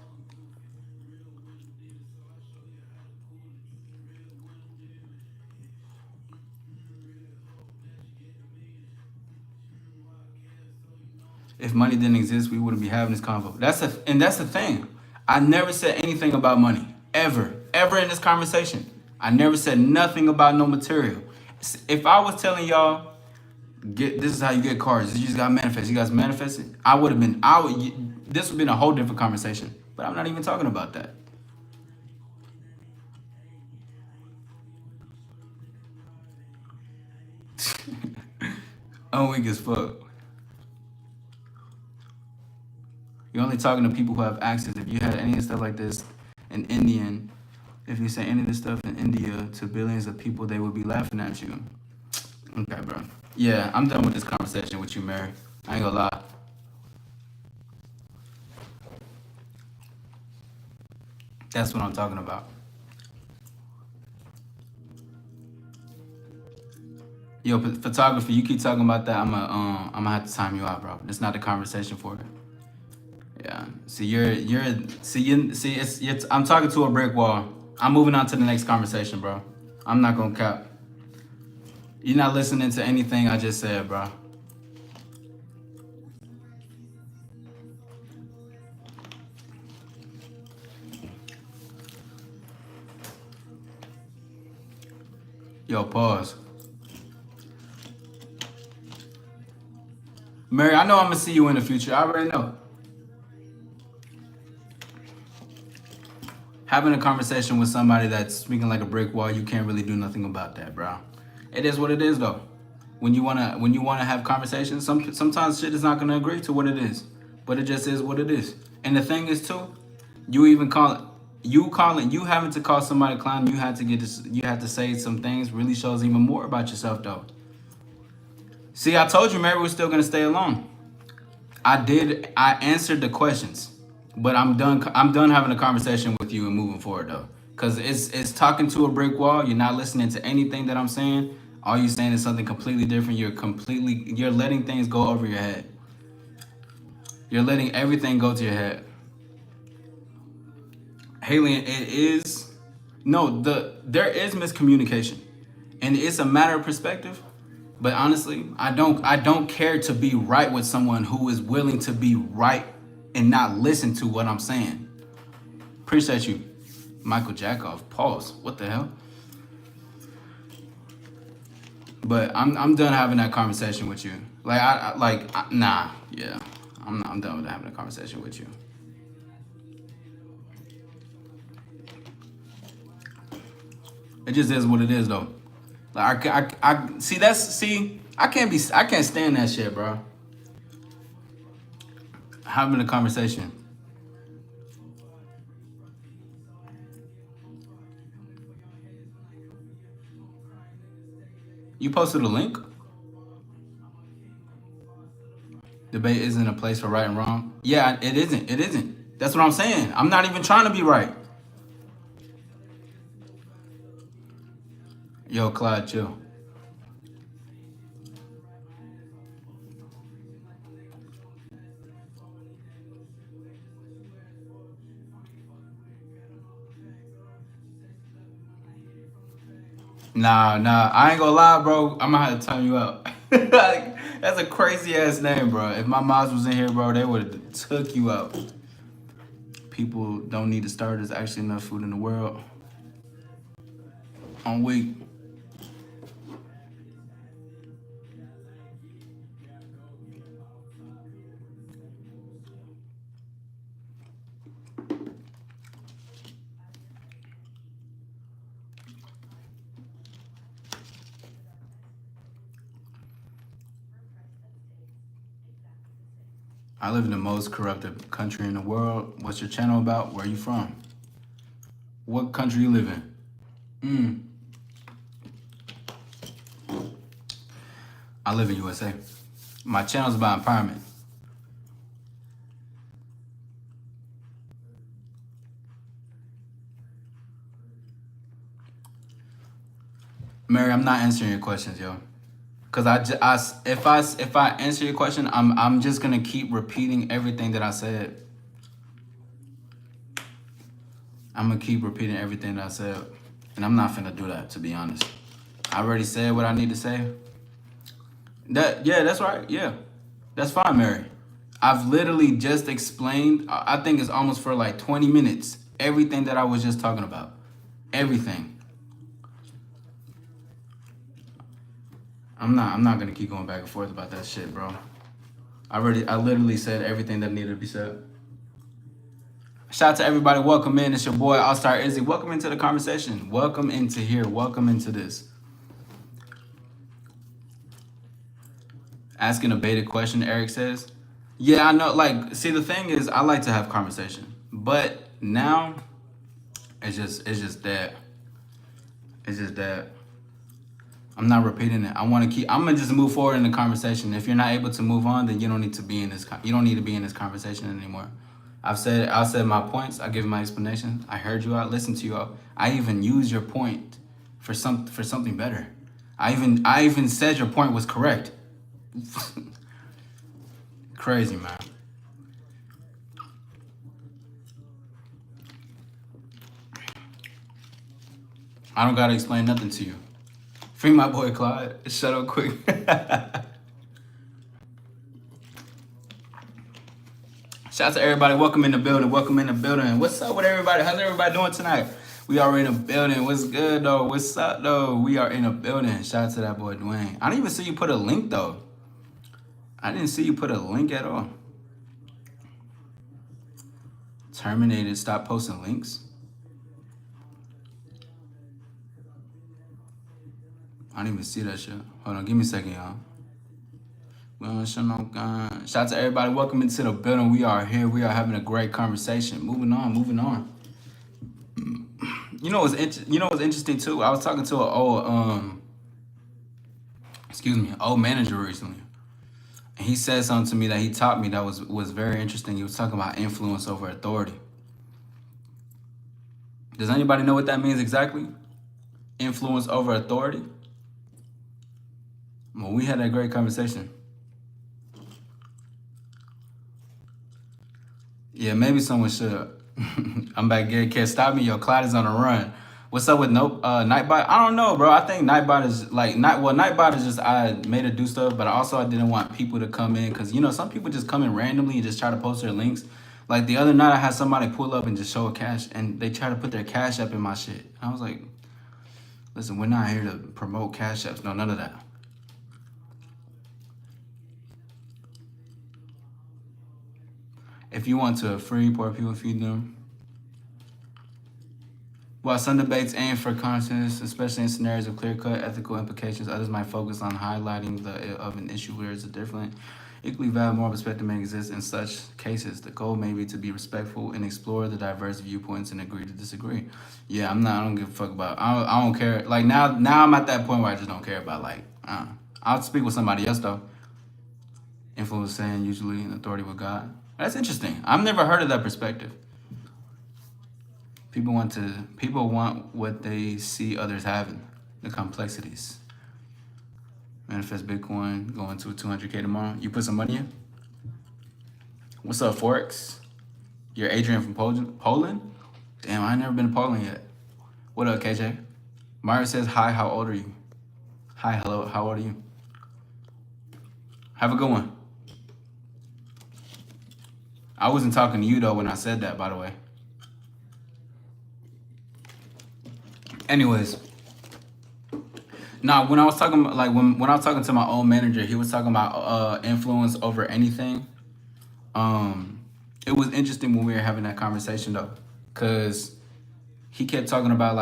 If money didn't exist, we wouldn't be having this convo. That's the thing. I never said anything about money. Ever in this conversation. I never said nothing about no material. If I was telling y'all, this is how you get cars, you just got manifest, you guys manifested, this would have been a whole different conversation. But I'm not even talking about that. I'm weak as fuck. You're only talking to people who have access. If you had any stuff like this in Indian, if you say any of this stuff in India to billions of people, they would be laughing at you. Okay, bro. Yeah, I'm done with this conversation with you, Mary. I ain't gonna lie. That's what I'm talking about. Yo, photography, you keep talking about that. I'm gonna have to time you out, bro. That's not the conversation for it. Yeah. See, I'm talking to a brick wall. I'm moving on to the next conversation, bro. I'm not gonna cap. You're not listening to anything I just said, bro. Yo, pause. Mary, I know I'm gonna see you in the future. I already know. Having a conversation with somebody that's speaking like a brick wall, you can't really do nothing about that, bro. It is what it is, though. When you wanna have conversations, sometimes shit is not gonna agree to what it is, but it just is what it is. And the thing is too, you even you having to call somebody a clown, you had to get this, you had to say some things really shows even more about yourself, though. See, I told you Mary was still gonna stay alone. I answered the questions, but I'm done having a conversation with you and moving forward though, because it's talking to a brick wall. You're not listening to anything that I'm saying. All you're saying is something completely different. You're letting things go over your head. You're letting everything go to your head. Haley, it is no there is miscommunication, and it's a matter of perspective. But honestly, I don't care to be right with someone who is willing to be right and not listen to what I'm saying. Appreciate you, Michael Jackoff. Pause. What the hell? But I'm done having that conversation with you. Nah, yeah. I'm done with having a conversation with you. It just is what it is though. Like I see I can't stand that shit, bro. Having a conversation. You posted a link? Debate isn't a place for right and wrong. Yeah, it isn't. It isn't. That's what I'm saying. I'm not even trying to be right. Yo, Clyde, chill. Nah, I ain't gonna lie, bro. I'm gonna have to time you out. Like, that's a crazy ass name, bro. If my moms was in here, bro, they would have took you out. People don't need to starve. There's actually enough food in the world. I'm weak. I live in the most corrupted country in the world. What's your channel about? Where are you from? What country you live in? I live in USA. My channel's about empowerment. Mary, I'm not answering your questions, yo. Cause if I answer your question, I'm just gonna keep repeating everything that I said. I'm gonna keep repeating everything that I said, and I'm not finna do that, to be honest. I already said what I need to say. That's right. Yeah, that's fine, Mary. I've literally just explained. I think it's almost for like 20 minutes. Everything that I was just talking about. Everything. I'm not gonna keep going back and forth about that shit, bro. I literally said everything that needed to be said. Shout out to everybody. Welcome in. It's your boy All Star Izzy. Welcome into the conversation. Welcome into here. Welcome into this. Asking a baited question, Eric says. Yeah, I know. Like, see, the thing is, I like to have conversation, but now it's just that it's just that I'm not repeating it. I want to keep. I'm gonna just move forward in the conversation. If you're not able to move on, then you don't need to be in this. You don't need to be in this conversation anymore. I said my points. I give my explanation. I heard you out. Listened to you out. I even used your point for something better. I even said your point was correct. Crazy, man. I don't gotta explain nothing to you. Free my boy Clyde. Shut up quick. Shout out to everybody. Welcome in the building. Welcome in the building. What's up with everybody? How's everybody doing tonight? We are in a building. What's good though? What's up though? We are in a building. Shout out to that boy Dwayne. I didn't even see you put a link though. I didn't see you put a link at all. Terminated. Stop posting links. I didn't even see that shit. Hold on, give me a second, y'all. Shout out to everybody. Welcome into the building. We are here. We are having a great conversation. Moving on, moving on. You know what's interesting too? I was talking to an old manager recently. And he said something to me that he taught me that was very interesting. He was talking about influence over authority. Does anybody know what that means exactly? Influence over authority? Well, we had a great conversation. Yeah, maybe someone should. I'm back, Gary. Can't stop me. Yo, Clyde is on a run. What's up with Nightbot? I don't know, bro. I think Nightbot is like Nightbot is just I made it do stuff, but also I didn't want people to come in because some people just come in randomly and just try to post their links. Like the other night, I had somebody pull up and just show a cash, and they try to put their cash app in my shit. And I was like, listen, we're not here to promote cash apps. No, none of that. If you want to free poor people, feed them. While some debates aim for conscience, especially in scenarios of clear-cut ethical implications, others might focus on highlighting of an issue where it's a different, equally valid moral perspective may exist in such cases. The goal may be to be respectful and explore the diverse viewpoints and agree to disagree. Yeah, I don't give a fuck about. I don't care. Like now I'm at that point where I just don't care about I'll speak with somebody else though. Influence saying usually in authority with God. That's interesting. I've never heard of that perspective. People want what they see others having, the complexities. Manifest Bitcoin going to 200K tomorrow. You put some money in? What's up, Forex? You're Adrian from Poland? Damn, I ain't never been to Poland yet. What up, KJ? Mario says, hi, how old are you? Hi, hello, how old are you? Have a good one. I wasn't talking to you though when I said that, by the way. Anyways, when I was talking when I was talking to my old manager, he was talking about influence over anything. It was interesting when we were having that conversation though, cause he kept talking about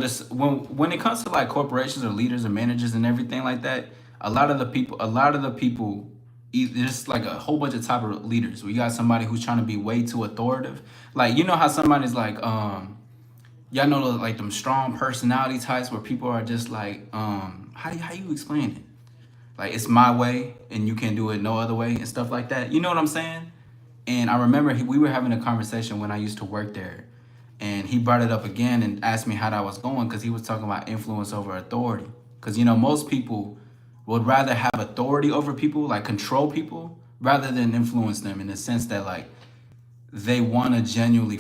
this when it comes to like corporations or leaders or managers and everything like that. A lot of the people. There's like a whole bunch of type of leaders. We got somebody who's trying to be way too authoritative. Like how somebody's like y'all know like them strong personality types where people are just like how you explain it? Like it's my way and you can't do it no other way and stuff like that. You know what I'm saying? And I remember we were having a conversation when I used to work there, and he brought it up again and asked me how that was going because he was talking about influence over authority. Because most people would rather have authority over people, like control people, rather than influence them in the sense that like they want to genuinely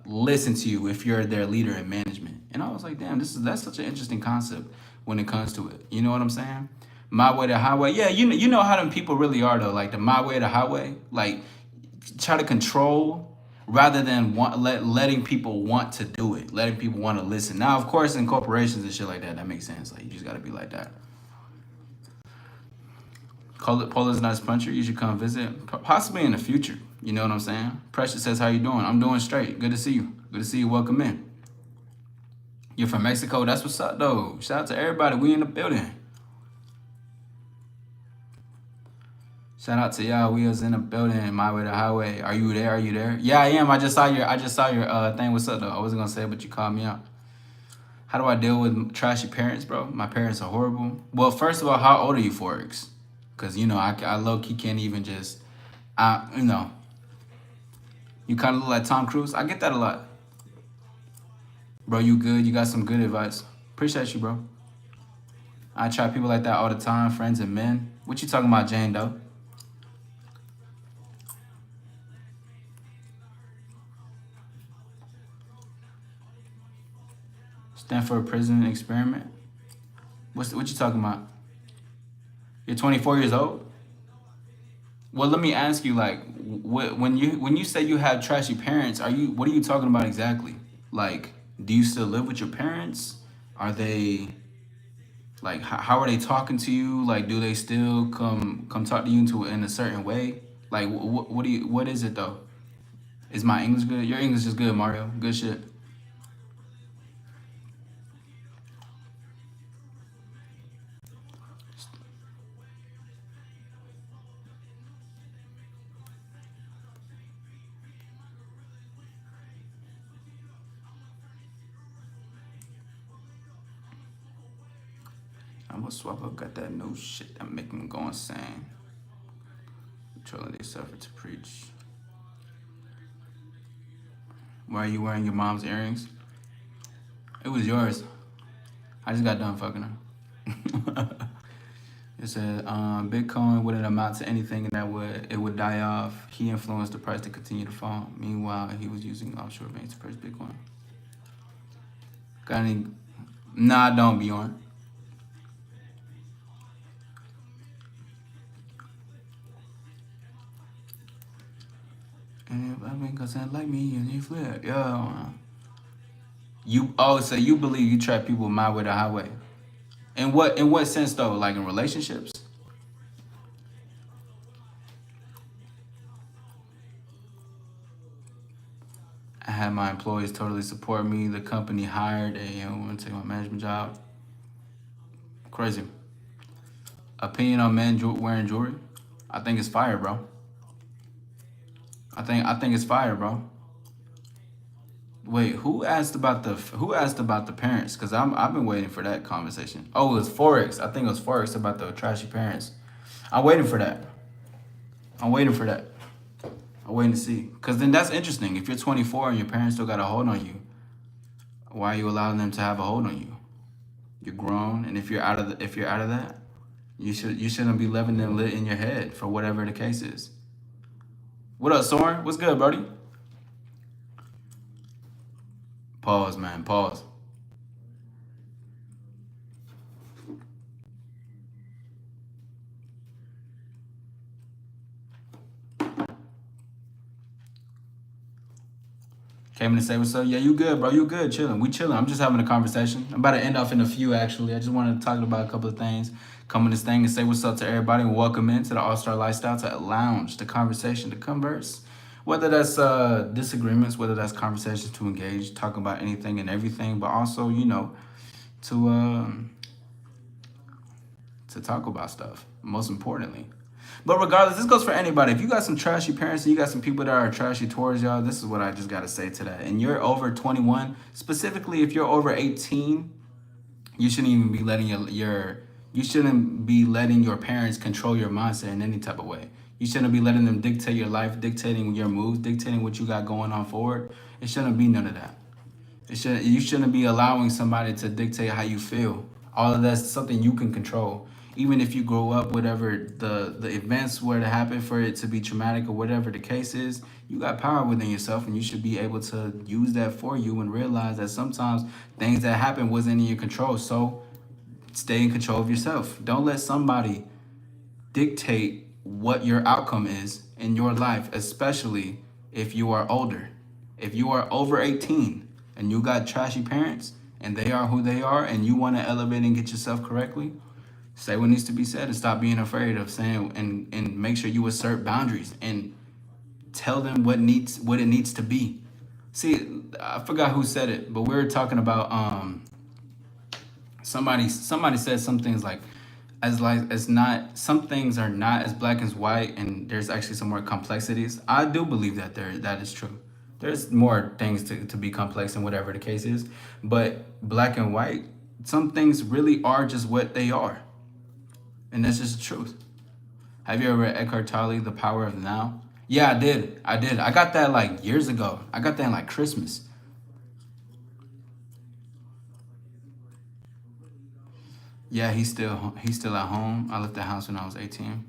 listen to you if you're their leader in management. And I was like, damn, that's such an interesting concept when it comes to it. You know what I'm saying? My way to highway. Yeah, you know how them people really are though. Like the my way to highway, like try to control rather than letting people want to do it, letting people want to listen. Now, of course, in corporations and shit like that makes sense. Like you just gotta be like that. Call it Poland's nice puncher. You should come visit, possibly in the future. You know what I'm saying? Precious says, how you doing? I'm doing straight. Good to see you. Good to see you. Welcome in. You're from Mexico. That's what's up, though. Shout out to everybody. We in the building. Shout out to y'all. We was in the building, my way to highway. Are you there? Are you there? Yeah, I am. I just saw your thing. What's up though? I wasn't gonna say it, but you called me out. How do I deal with trashy parents, bro? My parents are horrible. Well, first of all, how old are you, Forex? Cause I low key can't even just I you know, you kinda look like Tom Cruise. I get that a lot. Bro, you good? You got some good advice. Appreciate you, bro. I try people like that all the time, friends and men. What you talking about, Jane though? Stanford prison experiment? What you talking about? You're 24 years old? Well, let me ask you, like, when you say you have trashy parents, what are you talking about exactly? Like, do you still live with your parents? Are they like how are they talking to you? Like, do they still come talk to you in a certain way? Like, what is it though? Is my English good? Your English is good, Mario. Good shit. I'm gonna swap up. Got that new shit that make them go insane. Controlling they suffer to preach. Why are you wearing your mom's earrings? It was yours. I just got done fucking her. It said Bitcoin wouldn't amount to anything and it would die off. He influenced the price to continue to fall. Meanwhile, he was using offshore banks to purchase Bitcoin. Got any? Nah, I don't, Bjorn. And I mean, cause like me and you flip, yeah. So you believe you trap people my way to highway? In what sense though? Like in relationships? I had my employees totally support me. The company hired a woman to take my management job. Crazy. Opinion on men wearing jewelry? I think it's fire, bro. I think it's fire, bro. Wait, who asked about the parents? Cause I've been waiting for that conversation. Oh, it was Forex. I think it was Forex about the trashy parents. I'm waiting for that. I'm waiting for that. I'm waiting to see. Cause then that's interesting. If you're 24 and your parents still got a hold on you, why are you allowing them to have a hold on you? You're grown, and if you're out of that, you shouldn't be letting them lit in your head for whatever the case is. What up, Soren? What's good, Brody? Pause, man. Pause. Came in to say what's up. Yeah, you good, bro. You good. Chilling. We chilling. I'm just having a conversation. I'm about to end off in a few, actually. I just wanted to talk about a couple of things. Come in this thing and say what's up to everybody and welcome into the All Star Lifestyle, to lounge, the conversation, to converse. Whether that's disagreements, whether that's conversations to engage, talk about anything and everything, but also, to talk about stuff, most importantly. But regardless, this goes for anybody. If you got some trashy parents and you got some people that are trashy towards y'all, this is what I just got to say to that. And you're over 21, specifically if you're over 18, you shouldn't even be letting you shouldn't be letting your parents control your mindset in any type of way. You shouldn't be letting them dictate your life, dictating your moves, dictating what you got going on forward. It shouldn't be none of that. You shouldn't be allowing somebody to dictate how you feel. All of that's something you can control. Even if you grow up, whatever the events were to happen for it to be traumatic or whatever the case is, you got power within yourself and you should be able to use that for you and realize that sometimes things that happen wasn't in your control. So stay in control of yourself. Don't let somebody dictate what your outcome is in your life, especially if you are older. If you are over 18 and you got trashy parents and they are who they are and you want to elevate and get yourself correctly, say what needs to be said and stop being afraid of saying, and make sure you assert boundaries and tell them what it needs to be. See, I forgot who said it, but we were talking about somebody said some things like as like it's not, some things are not as black as white, and there's actually some more complexities. I do believe that that is true. There's more things to be complex and whatever the case is, but black and white, some things really are just what they are, and that's just the truth. Have you ever read Eckhart Tolle, The Power of Now? Yeah, I did. I got that like years ago. I got that in like Christmas. Yeah, he's still at home. I left the house when I was 18.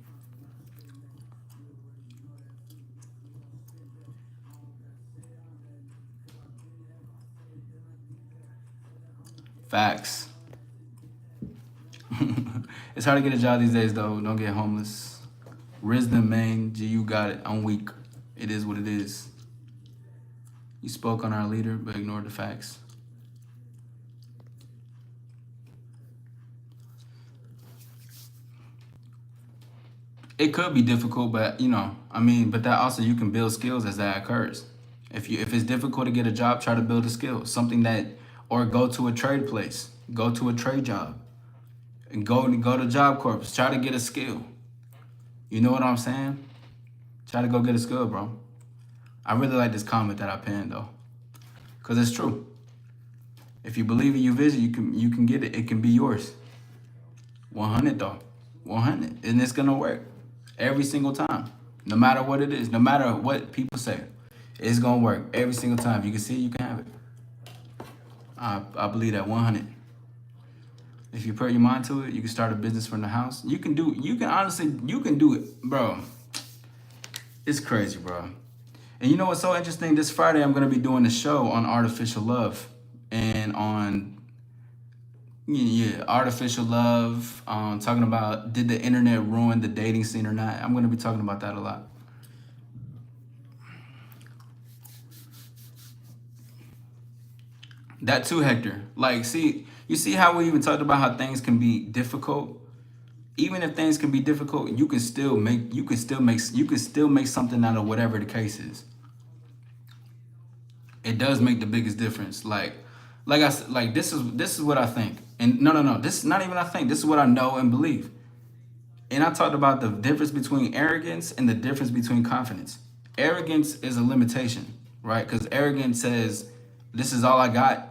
Facts. It's hard to get a job these days though. Don't get homeless. Risdom, man. G, you got it. I'm weak. It is what it is. You spoke on our leader, but ignored the facts. It could be difficult, but I mean, but that also you can build skills as that occurs. If it's difficult to get a job, try to build a skill, something that, or go to a trade place, go to a trade job, and go to Job Corps. Try to get a skill. You know what I'm saying? Try to go get a skill, bro. I really like this comment that I penned though, cause it's true. If you believe in your vision, you can get it. It can be yours. 100 though, 100, and it's gonna work every single time, no matter what it is, no matter what people say, it's gonna work every single time. You can see it, you can have it. I believe that 100. If you put your mind to it, you can start a business from the house. You can honestly, you can do it, bro. It's crazy, bro. And you know what's so interesting? This Friday, I'm gonna be doing a show on artificial love and on artificial love. Talking about, did the internet ruin the dating scene or not? I'm gonna be talking about that a lot. That too, Hector. Like, see, you see how we even talked about how things can be difficult. Even if things can be difficult, you can still make something out of whatever the case is. It does make the biggest difference. Like I said, like this is what I think. And no, this is not even I think. This is what I know and believe. And I talked about the difference between arrogance and the difference between confidence. Arrogance is a limitation, right? Because arrogance says, "This is all I got.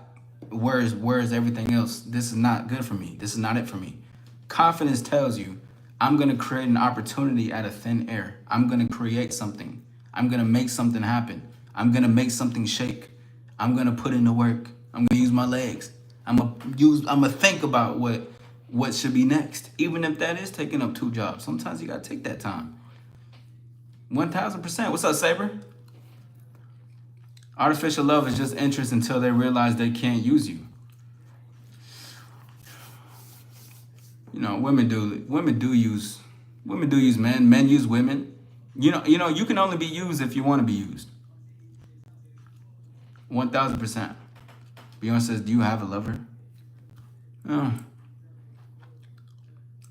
Where's everything else? This is not good for me. This is not it for me." Confidence tells you, "I'm gonna create an opportunity out of thin air. I'm gonna create something. I'm gonna make something happen. I'm gonna make something shake. I'm gonna put in the work. I'm gonna use my legs. I'm gonna think about what should be next, even if that is taking up two jobs. Sometimes you gotta take that time. 1,000%. What's up, Saber? Artificial love is just interest until they realize they can't use you. Women do use men. Men use women. You can only be used if you want to be used. 1,000%. Beyonce says, "Do you have a lover?" Uh,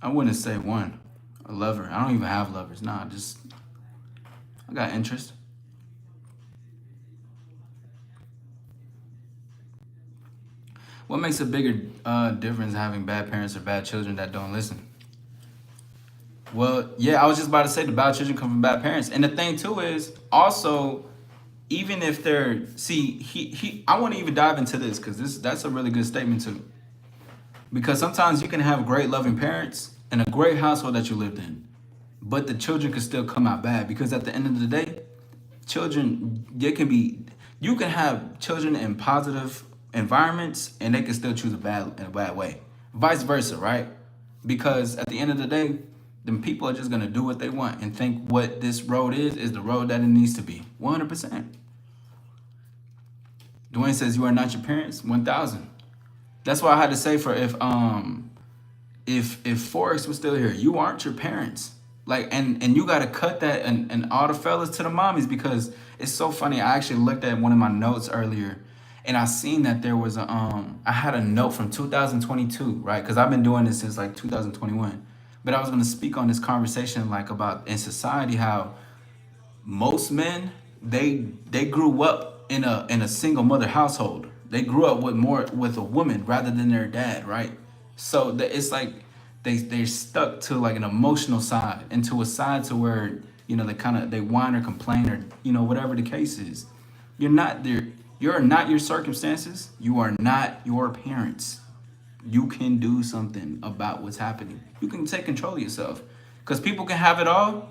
I wouldn't say one. A lover. I don't even have lovers. Nah, just I got interest. What makes a bigger difference having bad parents or bad children that don't listen? Well, yeah, I was just about to say the bad children come from bad parents. And the thing too is also, even if they're, see, I want to even dive into this because that's a really good statement too. Because sometimes you can have great loving parents and a great household that you lived in, but the children can still come out bad because at the end of the day, children, you can have children in positive environments and they can still choose a bad way. Vice versa, right? Because at the end of the day, then people are just gonna do what they want and think what this road is the road that it needs to be. 100%. Dwayne says, "You are not your parents." 1,000. That's why I had to say, for if Forex was still here, you aren't your parents. Like, and you gotta cut that, and all the fellas to the mommies, because it's so funny. I actually looked at one of my notes earlier and I seen that there was I had a note from 2022, right? Because I've been doing this since like 2021. But I was gonna speak on this conversation, like, about in society how most men, they grew up in a single mother household. They grew up with a woman rather than their dad, right? So it's like they're stuck to like an emotional side, into a side to where they whine or complain, or whatever the case is. You're not there. You're not your circumstances. You are not your parents. You can do something about what's happening. You can take control of yourself, because people can have it all,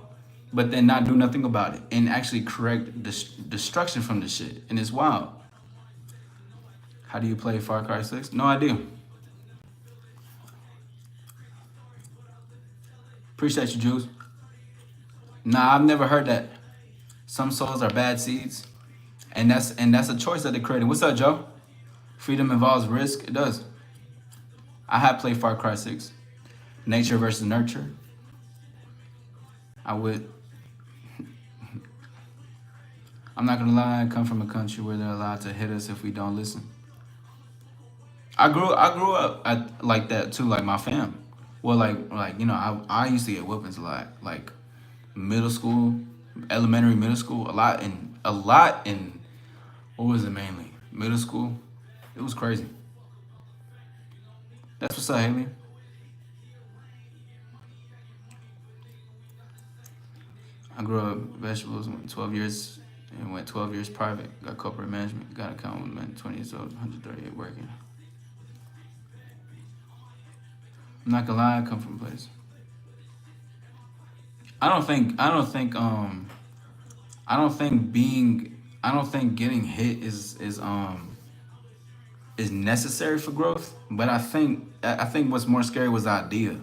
but then not do nothing about it and actually correct destruction from the shit. And it's wild. How do you play Far Cry 6? No idea. Appreciate you, Juice. Nah, I've never heard that. Some souls are bad seeds, and that's a choice that they're creating. What's up, Joe? Freedom involves risk. It does. I have played Far Cry 6. Nature versus nurture. I would. I'm not gonna lie. I come from a country where they're allowed to hit us if we don't listen. I grew up like that too, like my fam. Well, I used to get whoopings a lot, like middle school, elementary, middle school, a lot in what was it mainly? Middle school. It was crazy. That's what's up, Haley. I grew up vegetables, went 12 years, and went 12 years private. Got corporate management, got accountant, 20 years old, 138 working. I'm not gonna lie, I come from a place. I don't think getting hit is necessary for growth, but I think what's more scary was the idea,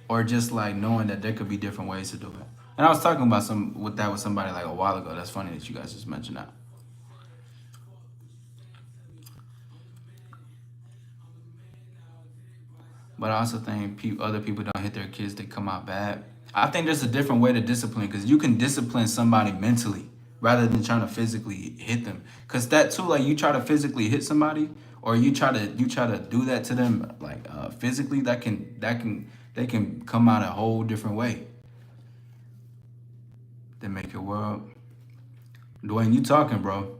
or just like knowing that there could be different ways to do it. And I was talking about with somebody like a while ago. That's funny that you guys just mentioned that. But I also think other people don't hit their kids, they come out bad. I think there's a different way to discipline, because you can discipline somebody mentally rather than trying to physically hit them. Because that too, like you try to physically hit somebody, or you try to do that to them, like physically, they can come out a whole different way. They make your world. Dwayne, you talking, bro?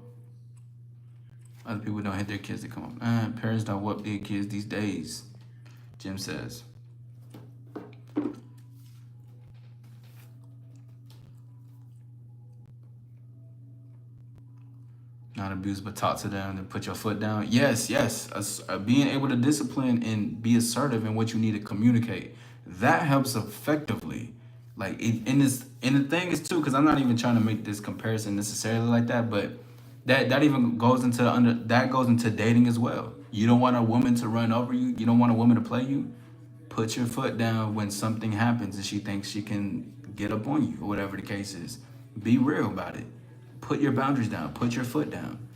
Other people don't hit their kids, they come up. Man, parents don't whoop their kids these days. Jim says. Not abuse, but talk to them and put your foot down. Yes. Being able to discipline and be assertive in what you need to communicate, that helps effectively. Like, and the thing is too, because I'm not even trying to make this comparison necessarily like that, but that even goes into dating as well. You don't want a woman to run over you. You don't want a woman to play you. Put your foot down when something happens and she thinks she can get up on you, or whatever the case is. Be real about it. Put your boundaries down. Put your foot down.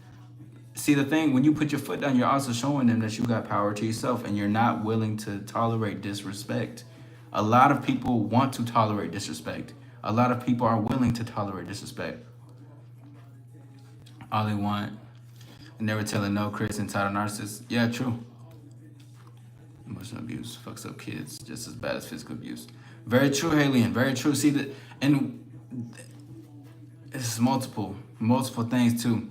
See, the thing, when you put your foot down, you're also showing them that you got power to yourself, and you're not willing to tolerate disrespect. A lot of people want to tolerate disrespect. A lot of people are willing to tolerate disrespect. All they want. And never telling no, Chris, entitled narcissist. Yeah, true. Emotional abuse fucks up kids just as bad as physical abuse. Very true, Halian. Very true. See that, and it's multiple things too.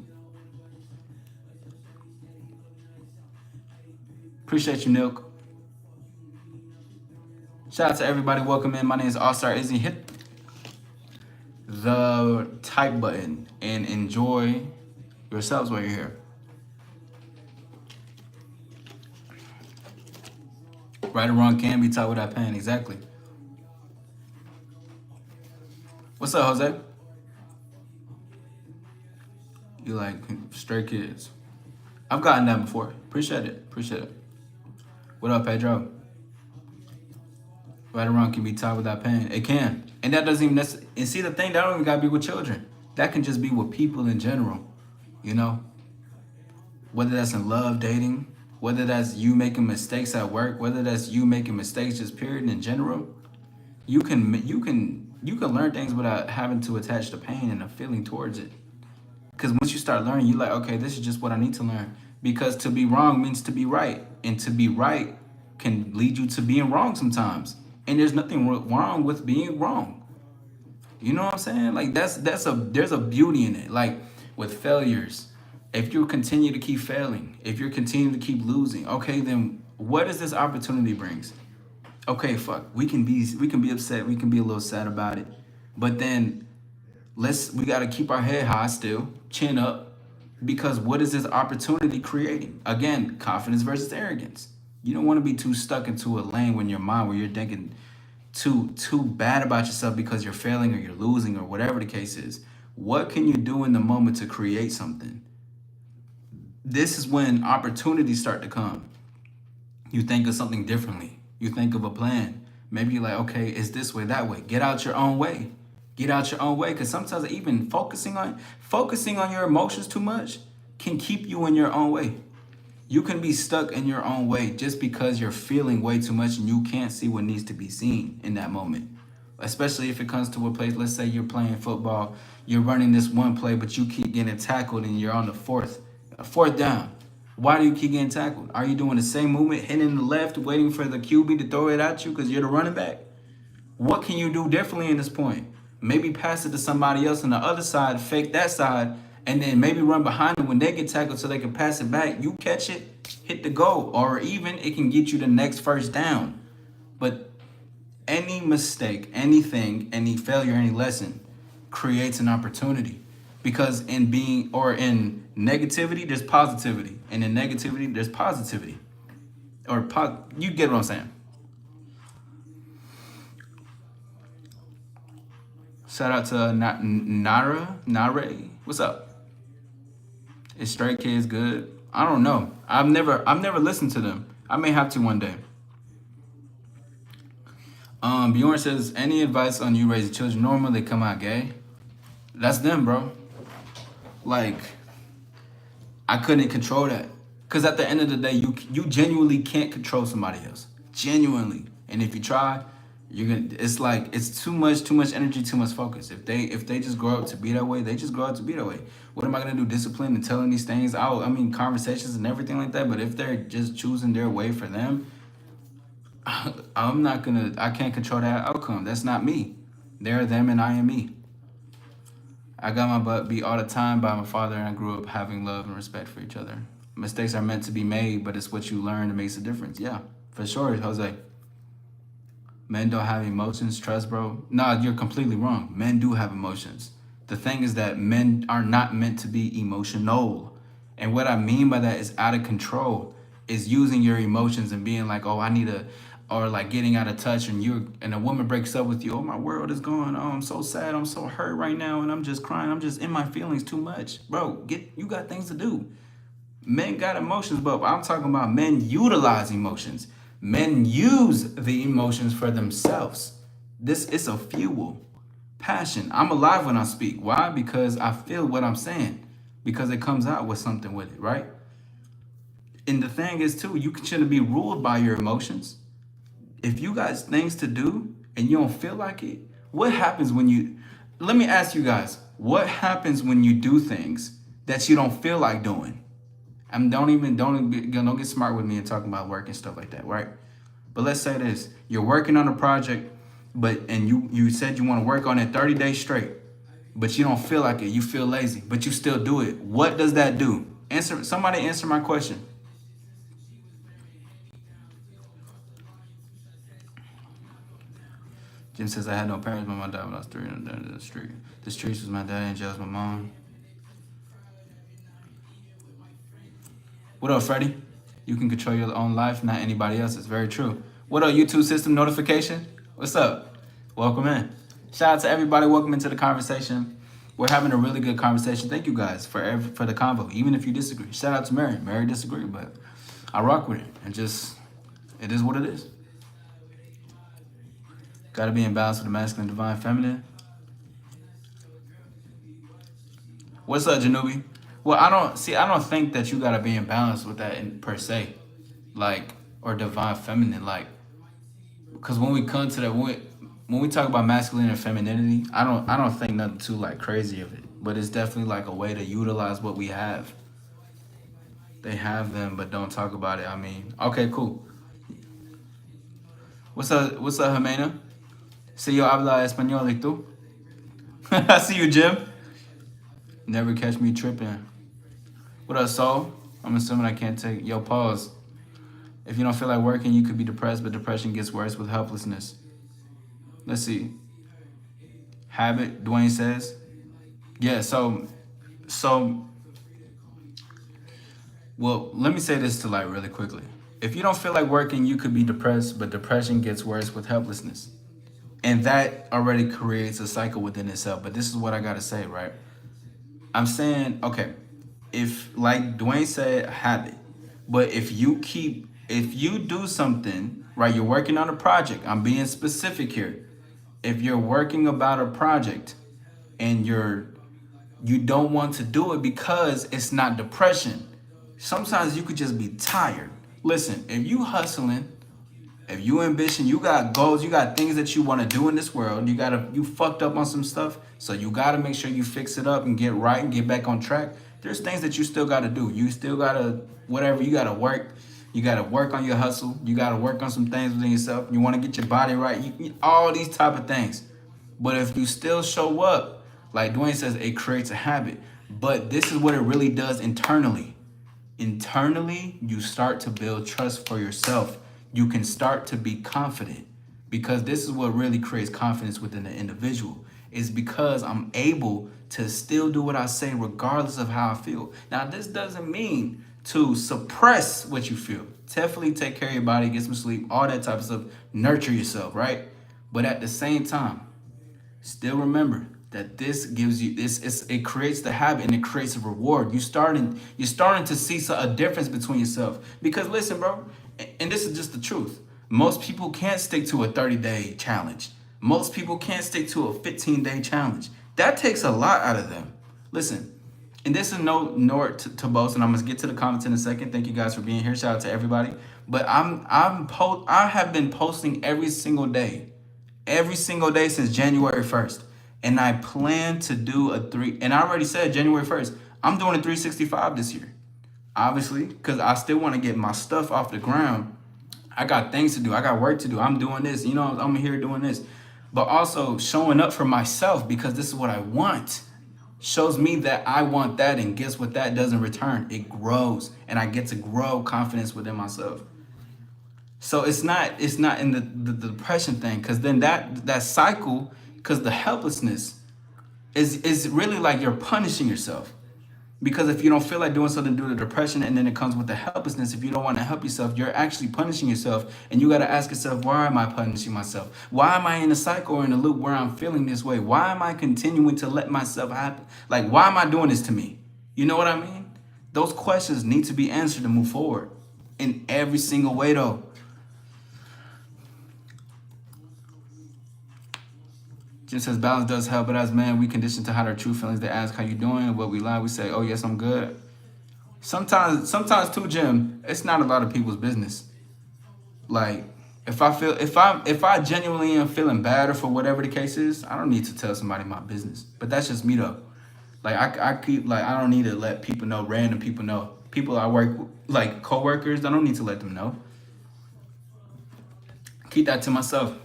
Appreciate you, Nilk. Shout out to everybody. Welcome in. My name is All-Star Izzy. Hit the type button and enjoy yourselves while you're here. Right or wrong can be taught without pain. Exactly. What's up, Jose? You like stray kids. I've gotten that before. Appreciate it. What up, Pedro? Right or wrong can be taught without pain. It can. And that doesn't even necessarily, and see the thing, that don't even gotta be with children. That can just be with people in general, you know? Whether that's in love, dating, whether that's you making mistakes at work, whether that's you making mistakes just period in general, you can learn things without having to attach the pain and a feeling towards it. Because once you start learning, you're like, okay, this is just what I need to learn. Because to be wrong means to be right. And to be right can lead you to being wrong sometimes. And there's nothing wrong with being wrong. You know what I'm saying? Like there's a beauty in it. Like with failures, if you continue to keep failing, if you're continuing to keep losing, okay, then what does this opportunity brings? Okay, fuck. We can be upset. We can be a little sad about it, but then we got to keep our head high still, chin up, because what is this opportunity creating? Again, confidence versus arrogance. You don't want to be too stuck into a lane when your mind where you're thinking too bad about yourself because you're failing or you're losing or whatever the case is. What can you do in the moment to create something? This is when opportunities start to come. You think of something differently. You think of a plan. Maybe you're like, okay, it's this way, that way. Get out your own way. Get out your own way. Because sometimes even focusing on your emotions too much can keep you in your own way. You can be stuck in your own way just because you're feeling way too much and you can't see what needs to be seen in that moment. Especially if it comes to a place, let's say you're playing football, you're running this one play, but you keep getting tackled and you're on the fourth down. Why do you keep getting tackled? Are you doing the same movement, hitting the left, waiting for the QB to throw it at you because you're the running back? What can you do differently in this point? Maybe pass it to somebody else on the other side, fake that side, and then maybe run behind them when they get tackled so they can pass it back. You catch it, hit the goal, or even it can get you the next first down. But any mistake, anything, any failure, any lesson creates an opportunity. Because in negativity, there's positivity. And in negativity, there's positivity. You get what I'm saying. Shout out to Nare. What's up? Is Stray Kids good? I don't know. I've never listened to them. I may have to one day. Bjorn says, any advice on you raising children normal, they come out gay? That's them, bro. Like, I couldn't control that. Because at the end of the day, you genuinely can't control somebody else. Genuinely. And if you try, it's too much energy, too much focus. If they just grow up to be that way, they just grow up to be that way. What am I gonna do? Discipline and telling these things out? I mean, conversations and everything like that. But if they're just choosing their way for them, I can't control that outcome. That's not me. They're them and I am me. I got my butt beat all the time by my father, and I grew up having love and respect for each other. Mistakes are meant to be made, but it's what you learn that makes a difference. Yeah, for sure, Jose. Men don't have emotions, trust, bro. Nah, you're completely wrong. Men do have emotions. The thing is that men are not meant to be emotional. And what I mean by that is out of control, is using your emotions and being like, oh, or like getting out of touch, and a woman breaks up with you. Oh, my world is gone. Oh, I'm so sad. I'm so hurt right now, and I'm just crying. I'm just in my feelings too much, bro. You got things to do. Men got emotions, but I'm talking about men utilize emotions. Men use the emotions for themselves. This is a fuel, passion. I'm alive when I speak. Why? Because I feel what I'm saying. Because it comes out with something with it, right? And the thing is too, you shouldn't be ruled by your emotions. If you got things to do and you don't feel like it, what happens when you, let me ask you guys, what happens when you do things that you don't feel like doing? Don't get smart with me and talking about work and stuff like that, right? But let's say this, you're working on a project, and you said you want to work on it 30 days straight, but you don't feel like it, you feel lazy, but you still do it. What does that do? Somebody answer my question. Jim says, I had no parents, but my dad when I was 3 on the street. The streets was my dad and jail was my mom. What up, Freddie? You can control your own life, not anybody else's. Very true. What up, YouTube system notification? What's up? Welcome in. Shout out to everybody. Welcome into the conversation. We're having a really good conversation. Thank you guys for the convo, even if you disagree. Shout out to Mary. Mary disagreed, but I rock with it. It is what it is. Got to be in balance with the masculine, divine, feminine. What's up, Janubi? Well, I don't think that you got to be in balance with that per se, like, or divine feminine, like, because when we come to that, when we talk about masculine and femininity, I don't think nothing too like crazy of it, but it's definitely like a way to utilize what we have. They have them, but don't talk about it. I mean, okay, cool. What's up, Jimena? Si yo habla español y tú? I see you, Jim. Never catch me tripping. What up, Saul? I'm assuming I can't take... Yo, pause. If you don't feel like working, you could be depressed, but depression gets worse with helplessness. Let's see. Habit, Dwayne says. Yeah, so well, let me say this to like really quickly. If you don't feel like working, you could be depressed, but depression gets worse with helplessness. And that already creates a cycle within itself. But this is what I gotta say, right? I'm saying, okay, if like Dwayne said, habit. But if you do something, right, you're working on a project. I'm being specific here. If you're working about a project and you don't want to do it because it's not depression. Sometimes you could just be tired. Listen, if you hustling, if you ambition, you got goals, you got things that you want to do in this world, you fucked up on some stuff, so you gotta make sure you fix it up and get right and get back on track. There's things that you still gotta do. You still gotta whatever, you gotta work. You gotta work on your hustle. You gotta work on some things within yourself. You wanna get your body right. All these type of things. But if you still show up, like Dwayne says, it creates a habit. But this is what it really does internally. Internally, you start to build trust for yourself. You can start to be confident, because this is what really creates confidence within the individual. Is because I'm able to still do what I say regardless of how I feel. Now, this doesn't mean to suppress what you feel. Definitely take care of your body, get some sleep, all that type of stuff. Nurture yourself, right? But at the same time, still remember that this gives you it creates the habit and it creates a reward. You're starting to see a difference between yourself. Because listen, bro, and this is just the truth. Most people can't stick to a 30-day challenge. Most people can't stick to a 15-day challenge. That takes a lot out of them. Listen, and this is no nor to boast, and I'm gonna get to the comments in a second. Thank you guys for being here. Shout out to everybody. But I have been posting every single day since January 1st. And I plan to do and I already said January 1st, I'm doing a 365 this year. Obviously, because I still want to get my stuff off the ground. I got things to do. I got work to do. I'm doing this. I'm here doing this. But also showing up for myself, because this is what I want. Shows me that I want that. And guess what that does in return? It grows. And I get to grow confidence within myself. So it's not in the depression thing, because then that cycle, because the helplessness is really like you're punishing yourself. Because if you don't feel like doing something due to depression, and then it comes with the helplessness, if you don't want to help yourself, you're actually punishing yourself. And you got to ask yourself, why am I punishing myself? Why am I in a cycle or in a loop where I'm feeling this way? Why am I continuing to let myself happen? Like, why am I doing this to me? You know what I mean? Those questions need to be answered to move forward in every single way, though. Jim says balance does help, but as men, we conditioned to hide our true feelings. They ask how you doing, what we lie, we say, oh yes, I'm good. Sometimes too, Jim, it's not a lot of people's business. Like, if I genuinely am feeling bad or for whatever the case is, I don't need to tell somebody my business. But that's just me though. Like I don't need to let people know, random people know. People I work with, like coworkers, I don't need to let them know. Keep that to myself.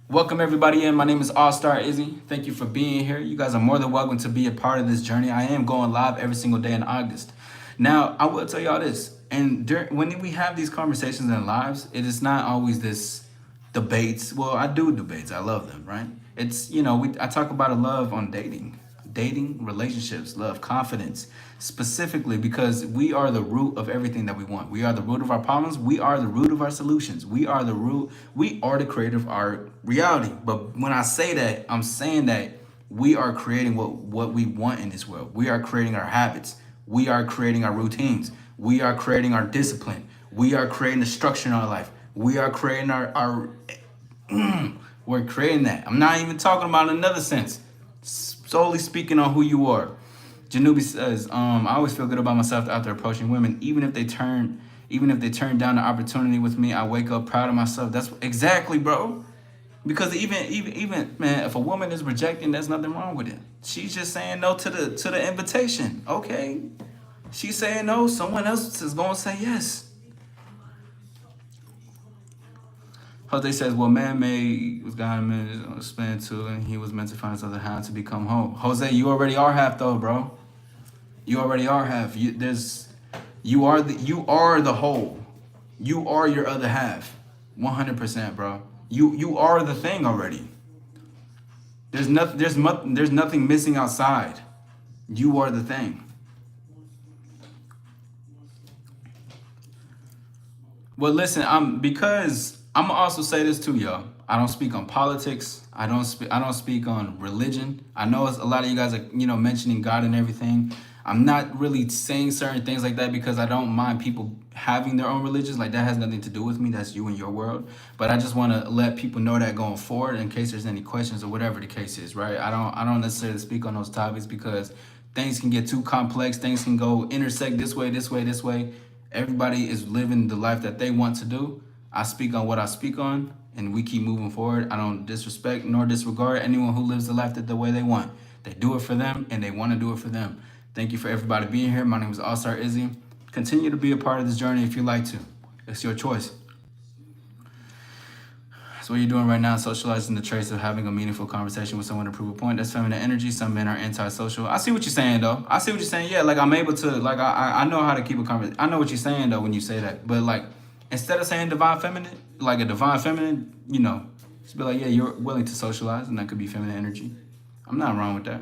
Welcome everybody in. My name is All Star Izzy. Thank you for being here. You guys are more than welcome to be a part of this journey. I am going live every single day in August. Now, I will tell y'all this. And when we have these conversations in lives, it is not always this debates. Well, I do debates. I love them, right? It's, I talk about a love on dating, relationships, love, confidence, specifically because we are the root of everything that we want. We are the root of our problems. We are the root of our solutions. We are the creator of our reality. But when I say that, I'm saying that we are creating what we want in this world. We are creating our habits. We are creating our routines. We are creating our discipline. We are creating the structure in our life. We are creating our we're creating that. I'm not even talking about another sense. Solely speaking on who you are. Janubi says, I always feel good about myself after approaching women, even if they turn down the opportunity with me. I wake up proud of myself. That's exactly, bro. Because even man, if a woman is rejecting, there's nothing wrong with it. She's just saying no to the invitation. Okay, she's saying no. Someone else is gonna say yes. Jose says, well, man-made was God meant to spend to, and he was meant to find his other half to become whole. Jose, you already are half though, bro. You already are half. You are the whole. You are your other half. 100%, bro. You are the thing already. There's nothing missing outside. You are the thing. Well, listen, because I'm gonna also say this too, y'all. I don't speak on politics. I don't speak on religion. I know a lot of you guys are, mentioning God and everything. I'm not really saying certain things like that because I don't mind people having their own religions. Like, that has nothing to do with me. That's you and your world. But I just want to let people know that going forward, in case there's any questions or whatever the case is, right? I don't necessarily speak on those topics because things can get too complex. Things can go intersect this way, this way, this way. Everybody is living the life that they want to do. I speak on what I speak on, and we keep moving forward. I don't disrespect nor disregard anyone who lives the life that the way they want. They do it for them, and they want to do it for them. Thank you for everybody being here. My name is All-Star Izzy. Continue to be a part of this journey if you like to. It's your choice. So what you're doing right now, socializing the traits of having a meaningful conversation with someone to prove a point. That's feminine energy. Some men are antisocial. I see what you're saying, though. I see what you're saying. Yeah, like, I'm able to, like, I know how to keep a conversation. I know what you're saying, though, when you say that. But, like, instead of saying divine feminine, like a divine feminine, just be like, yeah, you're willing to socialize, and that could be feminine energy. I'm not wrong with that.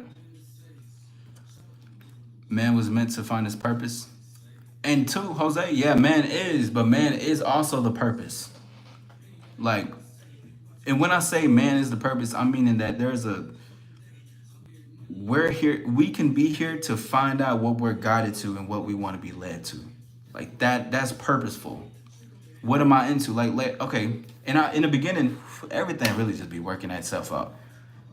Man was meant to find his purpose. And two, Jose, yeah, man is also the purpose. Like, and when I say man is the purpose, I'm meaning that we're here, we can be here to find out what we're guided to and what we want to be led to. Like, that's purposeful. What am I into? Like okay, in the beginning, everything really just be working itself out.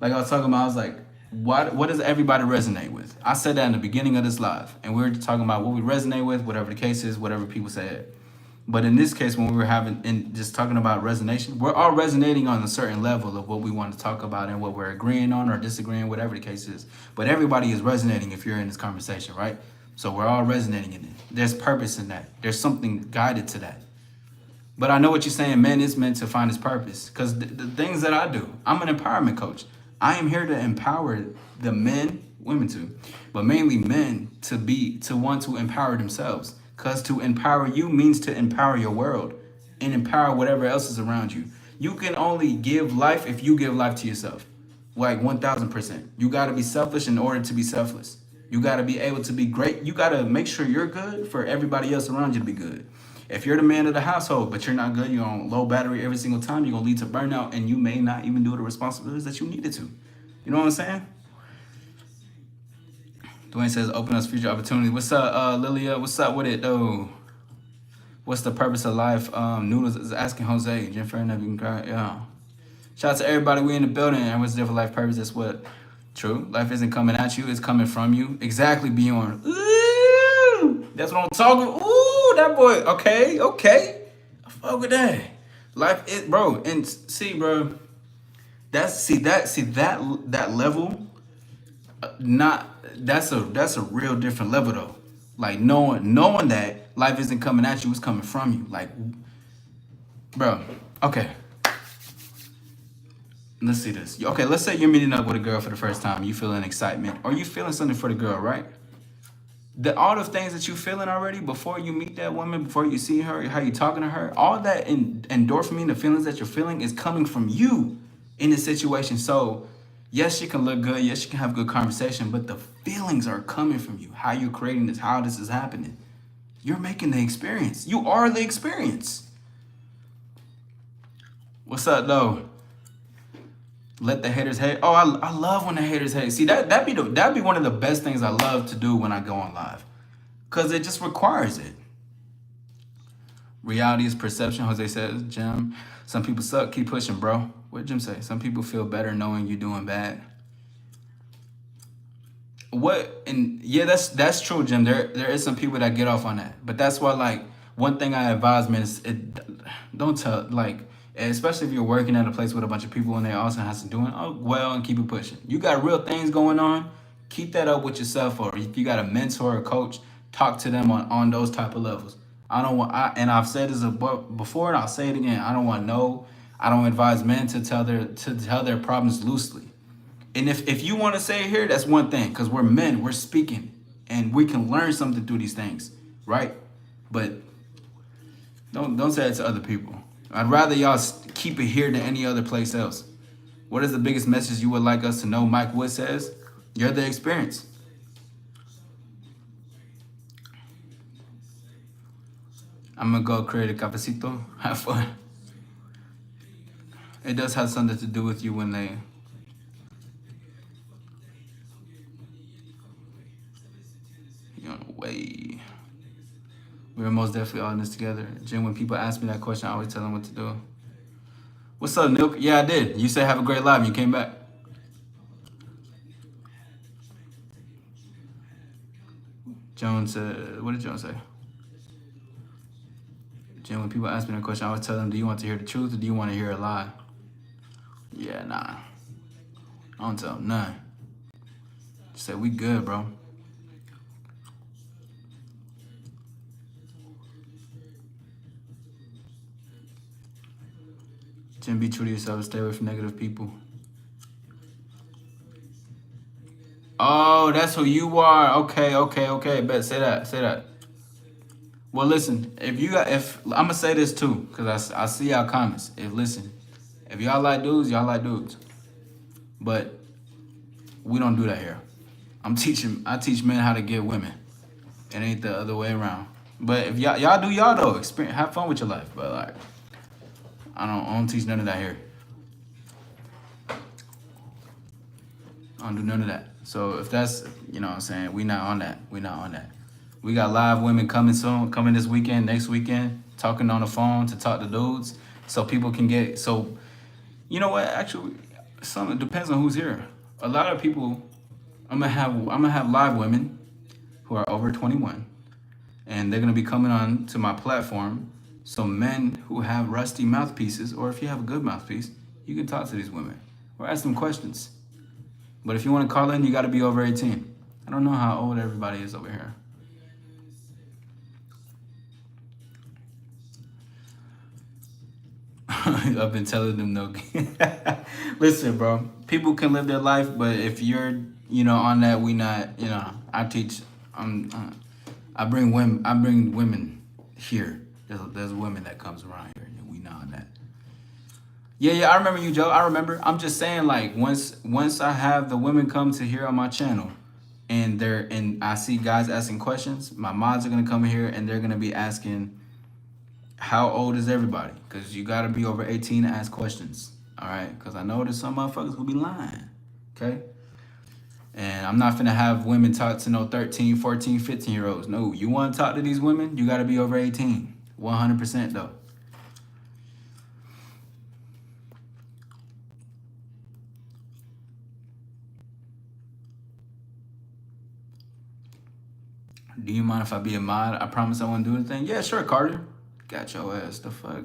Like I was talking about, I was like, what does everybody resonate with? I said that in the beginning of this live, and we were talking about what we resonate with, whatever the case is, whatever people said. But in this case, when we were just talking about resonation, we're all resonating on a certain level of what we want to talk about and what we're agreeing on or disagreeing, whatever the case is. But everybody is resonating if you're in this conversation, right? So we're all resonating in it. There's purpose in that. There's something guided to that. But I know what you're saying. Man is meant to find his purpose. Because the things that I do, I'm an empowerment coach. I am here to empower the men, women too, but mainly men to want to empower themselves. Because to empower you means to empower your world and empower whatever else is around you. You can only give life if you give life to yourself. Like 1000%. You got to be selfish in order to be selfless. You got to be able to be great. You got to make sure you're good for everybody else around you to be good. If you're the man of the household, but you're not good, you're on low battery every single time, you're going to lead to burnout, and you may not even do the responsibilities that you needed to. You know what I'm saying? Dwayne says, open us future opportunities. What's up, Lilia? What's up with it, though? What's the purpose of life? Noodles is asking Jose. Jennifer, you can cry. Yeah. Shout out to everybody. We in the building. Everyone's there for life purpose. That's what. True. Life isn't coming at you. It's coming from you. Exactly, Bjorn. Ooh, that's what I'm talking. Ooh, that boy. Okay. I fuck with that. Life is, bro. And see, bro. That level. That's a real different level though. Like knowing that life isn't coming at you, it's coming from you. Like, bro. Okay. Let's see this. Okay, let's say you're meeting up with a girl for the first time. You feeling excitement, or you feeling something for the girl, right? All the things that you feeling already before you meet that woman, before you see her, how you talking to her, all that endorphin, the feelings that you're feeling is coming from you in this situation. So yes, you can look good. Yes, you can have good conversation, but the feelings are coming from you. How you're creating this, how this is happening. You're making the experience. You are the experience. What's up, though? Let the haters hate. Oh, I love when the haters hate. See, that'd be one of the best things I love to do when I go on live, because it just requires it. Reality is perception, Jose says. Jim, some people suck. Keep pushing, bro. What did Jim say? Some people feel better knowing you're doing bad. What? And yeah, that's true, Jim. There is some people that get off on that, but that's why, like, one thing I advise men is don't tell, like, especially if you're working at a place with a bunch of people and they also have to do it, oh well, and keep it pushing. You got real things going on, keep that up with yourself, or if you got a mentor or coach, talk to them on those type of levels. And I've said this before, and I'll say it again. I don't advise men to tell their problems loosely. And if you want to say it here, that's one thing, because we're men, we're speaking, and we can learn something through these things, right? But Don't say it to other people. I'd rather y'all keep it here than any other place else. What is the biggest message you would like us to know? Mike Wood says, you're the experience. I'm gonna go create a cafecito. Have fun. It does have something to do with you when they. You're on the way. We're most definitely all in this together. Jim, when people ask me that question, I always tell them what to do. What's up, Nilk? Yeah, I did. You said have a great life and you came back. Jones said, what did Jones say? Jim, when people ask me that question, I always tell them, do you want to hear the truth or do you want to hear a lie? Yeah, nah. I don't tell them none. Just say, we good, bro. Jim, be true to yourself and stay away from negative people. Oh, that's who you are. Okay. Bet, say that. Well, listen, if I'm gonna say this too, cause I see y'all comments. If y'all like dudes, y'all like dudes. But we don't do that here. I teach men how to get women. It ain't the other way around. But if y'all do y'all though, experience, have fun with your life. But like, I don't teach none of that here. I don't do none of that. So if that's, you know what I'm saying, we not on that. We got live women coming soon, coming this weekend, next weekend, talking on the phone to talk to dudes so people can get, so, you know what, actually, it depends on who's here. A lot of people, I'm gonna have live women who are over 21 and they're gonna be coming on to my platform. So men who have rusty mouthpieces, or if you have a good mouthpiece, you can talk to these women or ask them questions. But if you want to call in, you got to be over 18. I don't know how old everybody is over here. I've been telling them no. Listen, bro. People can live their life, but if you're, on that, we not. I teach. I bring women here. There's women that comes around here, and we not on that. Yeah, I remember you, Joe. I remember. I'm just saying, like, once I have the women come to here on my channel, and I see guys asking questions, my mods are gonna come here and they're gonna be asking, how old is everybody? Because you gotta be over 18 to ask questions. All right? Because I know there's some motherfuckers who be lying. Okay? And I'm not finna have women talk to no 13, 14, 15-year-olds. No, you wanna talk to these women, you gotta be over 18. 100% though. Do you mind if I be a mod? I promise I won't do anything. Yeah, sure, Carter. Got your ass. The fuck?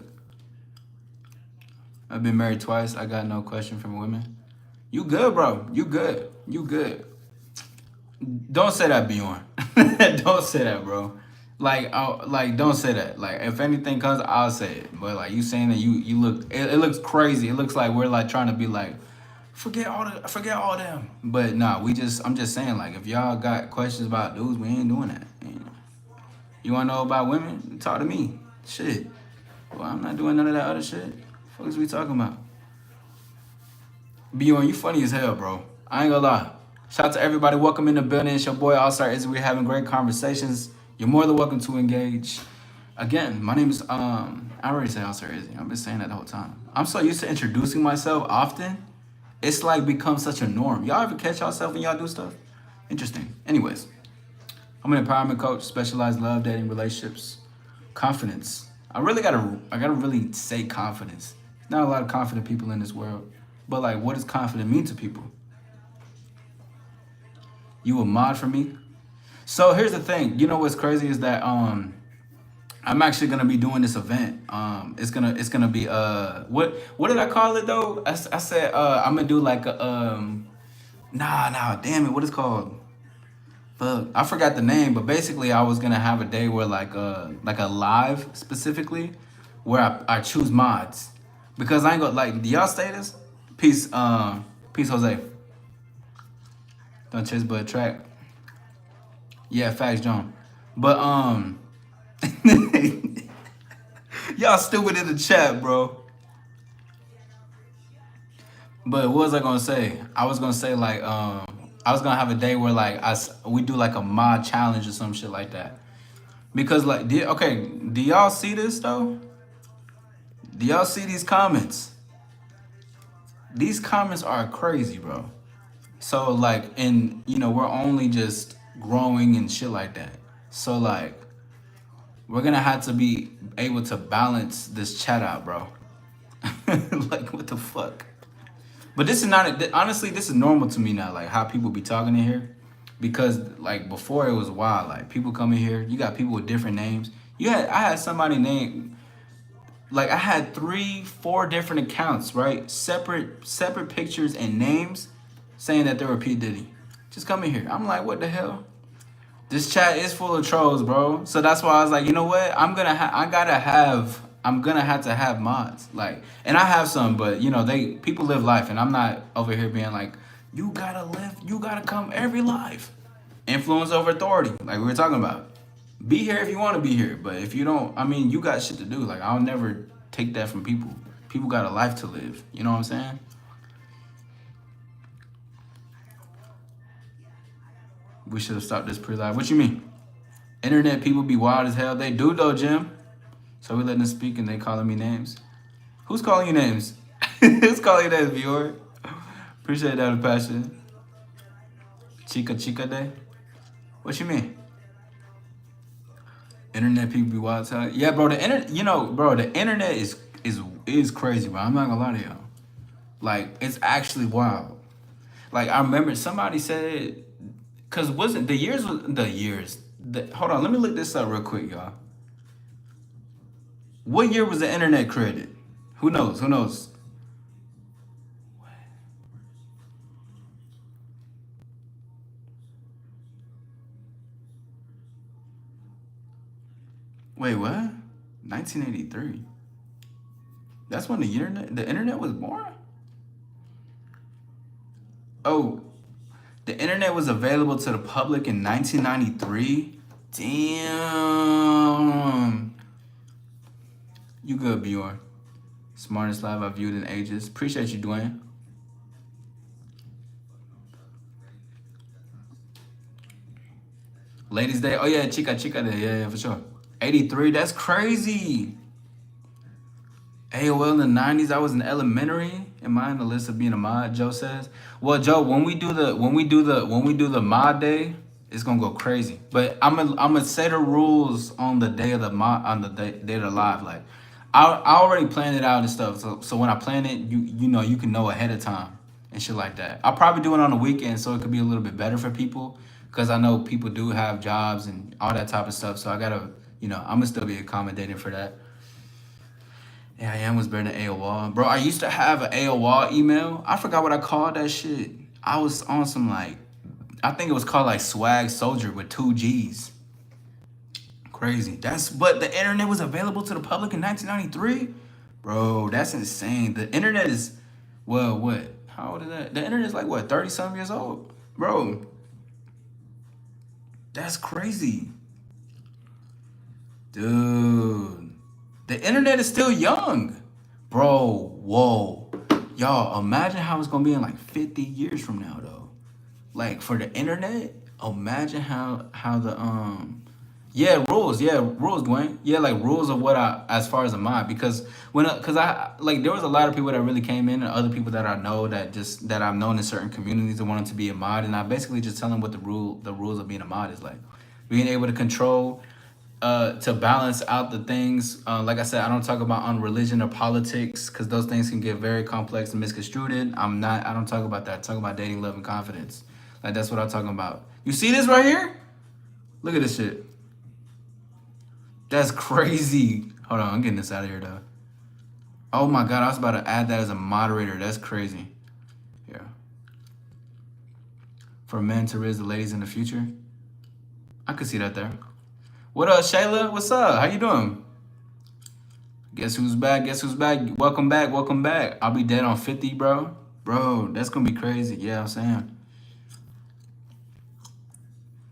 I've been married twice. I got no question from women. You good, bro. You good. Don't say that, Bjorn. Don't say that, bro. Like, don't say that. Like, if anything comes, I'll say it. But like, you saying that you look, it looks crazy. It looks like we're like trying to be like, forget all them. But nah, I'm just saying, like, if y'all got questions about dudes, we ain't doing that. You wanna know about women? Talk to me. Shit. Well, I'm not doing none of that other shit. What the fuck is we talking about? Bjorn, you funny as hell, bro. I ain't gonna lie. Shout out to everybody. Welcome in the building. It's your boy All-Star Izzy. We're having great conversations. You're more than welcome to engage. Again, my name is I already said All-Star Izzy. I've been saying that the whole time. I'm so used to introducing myself often. It's like become such a norm. Y'all ever catch yourself when y'all do stuff? Interesting. Anyways, I'm an empowerment coach, specialized love, dating, relationships, confidence. I gotta really say confidence. There's not a lot of confident people in this world. But like, what does confident mean to people? You a mod for me? So here's the thing. You know what's crazy is that I'm actually gonna be doing this event. It's gonna be what did I call it though? I said I'm gonna do like a damn it, what is it called? Fuck, I forgot the name, but basically I was gonna have a day where like a live specifically where I choose mods. Because I ain't gonna like, do y'all stay this? Peace, Jose. Don't chase but attract. Yeah, facts, John. But Y'all stupid in the chat, bro. But what was I gonna say? I was gonna say like I was gonna have a day where like we do like a mod challenge or some shit like that. Because like okay, do y'all see this though? Do y'all see these comments? These comments are crazy, bro. So like, and you know, we're only just growing and shit like that. So like, we're gonna have to be able to balance this chat out, bro. Like, what the fuck? But this is not honestly. This is normal to me now. Like how people be talking in here, because like before it was wild. Like people come in here. You got people with different names. I had somebody named. Like I had 3-4 different accounts, right? Separate pictures and names, saying that they were P Diddy. Just come in here. I'm like, what the hell? This chat is full of trolls, bro. So that's why I was like, you know what? I'm gonna have to have mods. Like, and I have some, but you know, people live life, and I'm not over here being like, you gotta come every live. Influence over authority, like we were talking about. Be here if you want to be here, but if you don't, I mean, you got shit to do. Like, I'll never take that from people. People got a life to live. You know what I'm saying? We should have stopped this pre-live. What you mean? Internet people be wild as hell. They do though, Jim. So we letting them speak and they calling me names. Who's calling you names? Who's calling you names, viewer? Appreciate that, passion. Chica day. What you mean? Internet people be wild as hell. Yeah, bro. The internet, the internet is crazy, bro. I'm not gonna lie to y'all. Like, it's actually wild. Like, I remember somebody said, cause wasn't the years? Hold on, let me look this up real quick, y'all. What year was the internet created? Who knows? Who knows? Wait, what? 1983. That's when the internet was born? Oh, the internet was available to the public in 1993? Damn. You good, Bjorn. Smartest live I've viewed in ages. Appreciate you, Dwayne. Ladies' Day. Oh, yeah, Chica Day. Yeah, for sure. 83, that's crazy. AOL in the 90s, I was in elementary. Am I in the list of being a mod? Joe says. Well, Joe, when we do the mod day, it's gonna go crazy. But I'm gonna set the rules on the day of the mod, on the day of the live. Like, I already planned it out and stuff. So when I plan it, you can know ahead of time and shit like that. I'll probably do it on the weekend so it could be a little bit better for people, because I know people do have jobs and all that type of stuff. So I gotta, I'm gonna still be accommodating for that. Yeah, I was better than AOL. Bro, I used to have an AOL email. I forgot what I called that shit. I was on some I think it was called like Swag Soldier with 2 G's. Crazy. But the internet was available to the public in 1993? Bro, that's insane. The internet is, well, what? How old is that? The internet is like, what, 30-some years old? Bro, that's crazy. Dude. The internet is still young. Bro, whoa. Y'all, imagine how it's gonna be in like 50 years from now, though. Like, for the internet, imagine how the, rules, Dwayne. Yeah, like, rules of as far as a mod, because there was a lot of people that really came in, and other people that I know that I've known in certain communities that wanted to be a mod, and I basically just tell them what the rules of being a mod is like. Being able to control, to balance out the things. Like I said, I don't talk about on religion or politics, because those things can get very complex and misconstrued. I don't talk about that. I talk about dating, love, and confidence. Like, that's what I'm talking about. You see this right here? Look at this shit. That's crazy. Hold on, I'm getting this out of here, though. Oh my God, I was about to add that as a moderator. That's crazy. Yeah. For men to raise the ladies in the future. I could see that there. What up, Shayla? What's up? How you doing? Guess who's back? Welcome back. I'll be dead on 50, bro. Bro, that's gonna be crazy. Yeah, I'm saying.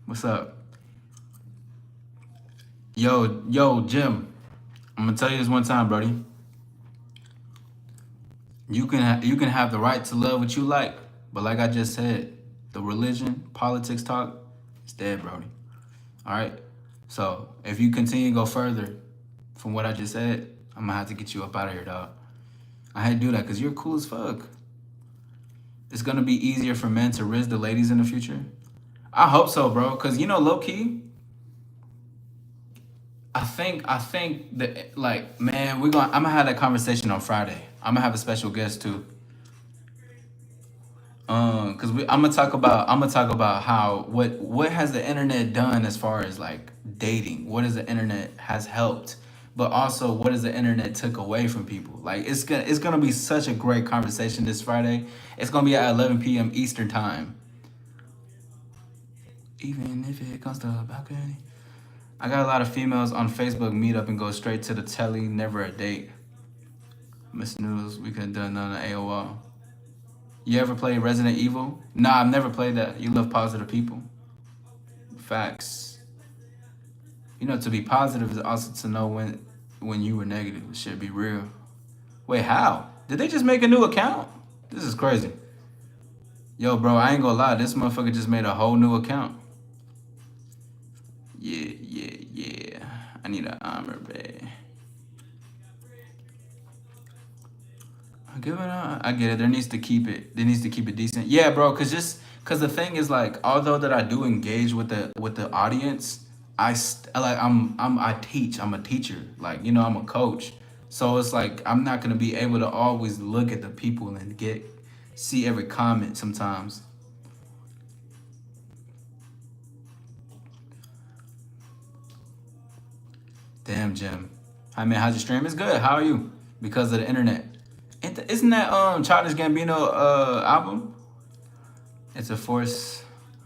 What's up? Yo, Jim. I'm gonna tell you this one time, Brody. You can have the right to love what you like, but like I just said, the religion, politics talk, it's dead, Brody. All right. So if you continue to go further from what I just said, I'm gonna have to get you up out of here, dog. I had to do that because you're cool as fuck. It's gonna be easier for men to riz the ladies in the future. I hope so, bro. Cause you know, low key, I think that like, man, I'm gonna have that conversation on Friday. I'm gonna have a special guest too. Cause I'm gonna talk about how what has the internet done as far as like dating? What has the internet has helped, but also what has the internet took away from people? Like it's gonna be such a great conversation this Friday. It's gonna be at 11 p.m. Eastern time. Even if it comes to a balcony. I got a lot of females on Facebook meet up and go straight to the telly, never a date. Miss Noodles, we could have done on AOL. You ever played Resident Evil? Nah, I've never played that. You love positive people. Facts. You know, to be positive is also to know when you were negative. It should be real. Wait, how? Did they just make a new account? This is crazy. Yo, bro, I ain't gonna lie. This motherfucker just made a whole new account. Yeah, yeah, yeah. I need an armor, babe. I get it. There needs to keep it. There needs to keep it decent. Yeah, bro. Cause the thing is like, although that I do engage with the audience, I teach. I'm a teacher. Like you know, I'm a coach. So it's like I'm not gonna be able to always look at the people and see every comment sometimes. Damn, Jim. Hi man, how's your stream? It's good. How are you? Because of the internet. Isn't that Childish Gambino album? It's a force.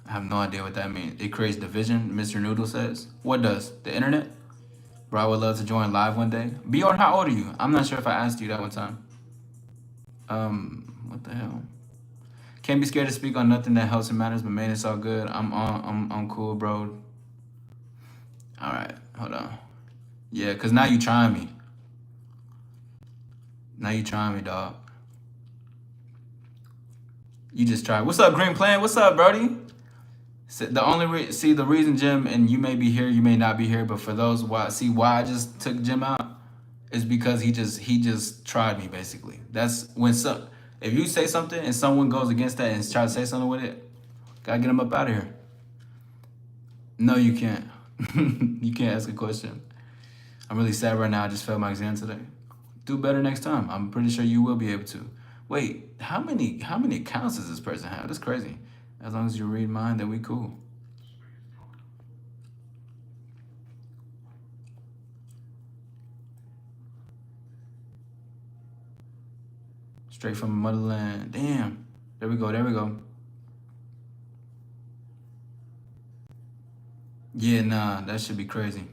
I have no idea what that means. It creates division, Mr. Noodle says. What does? The internet? Bro, I would love to join live one day. Bjorn, how old are you? I'm not sure if I asked you that one time. What the hell? Can't be scared to speak on nothing that helps and matters, but man, it's all good. I'm cool, bro. All right, hold on. Yeah, cause now you trying me. Now you trying me, dog. You just tried. What's up, Green Plan? What's up, Brody? The reason Jim and you may be here, you may not be here, but for those why I just took Jim out is because he just tried me basically. That's when if you say something and someone goes against that and try to say something with it, gotta get him up out of here. No, you can't. You can't ask a question. I'm really sad right now. I just failed my exam today. Do better next time. I'm pretty sure you will be able to. Wait, how many accounts does this person have? That's crazy. As long as you read mine, then we cool. Straight from motherland. Damn. There we go. There we go. Yeah, nah, that should be crazy.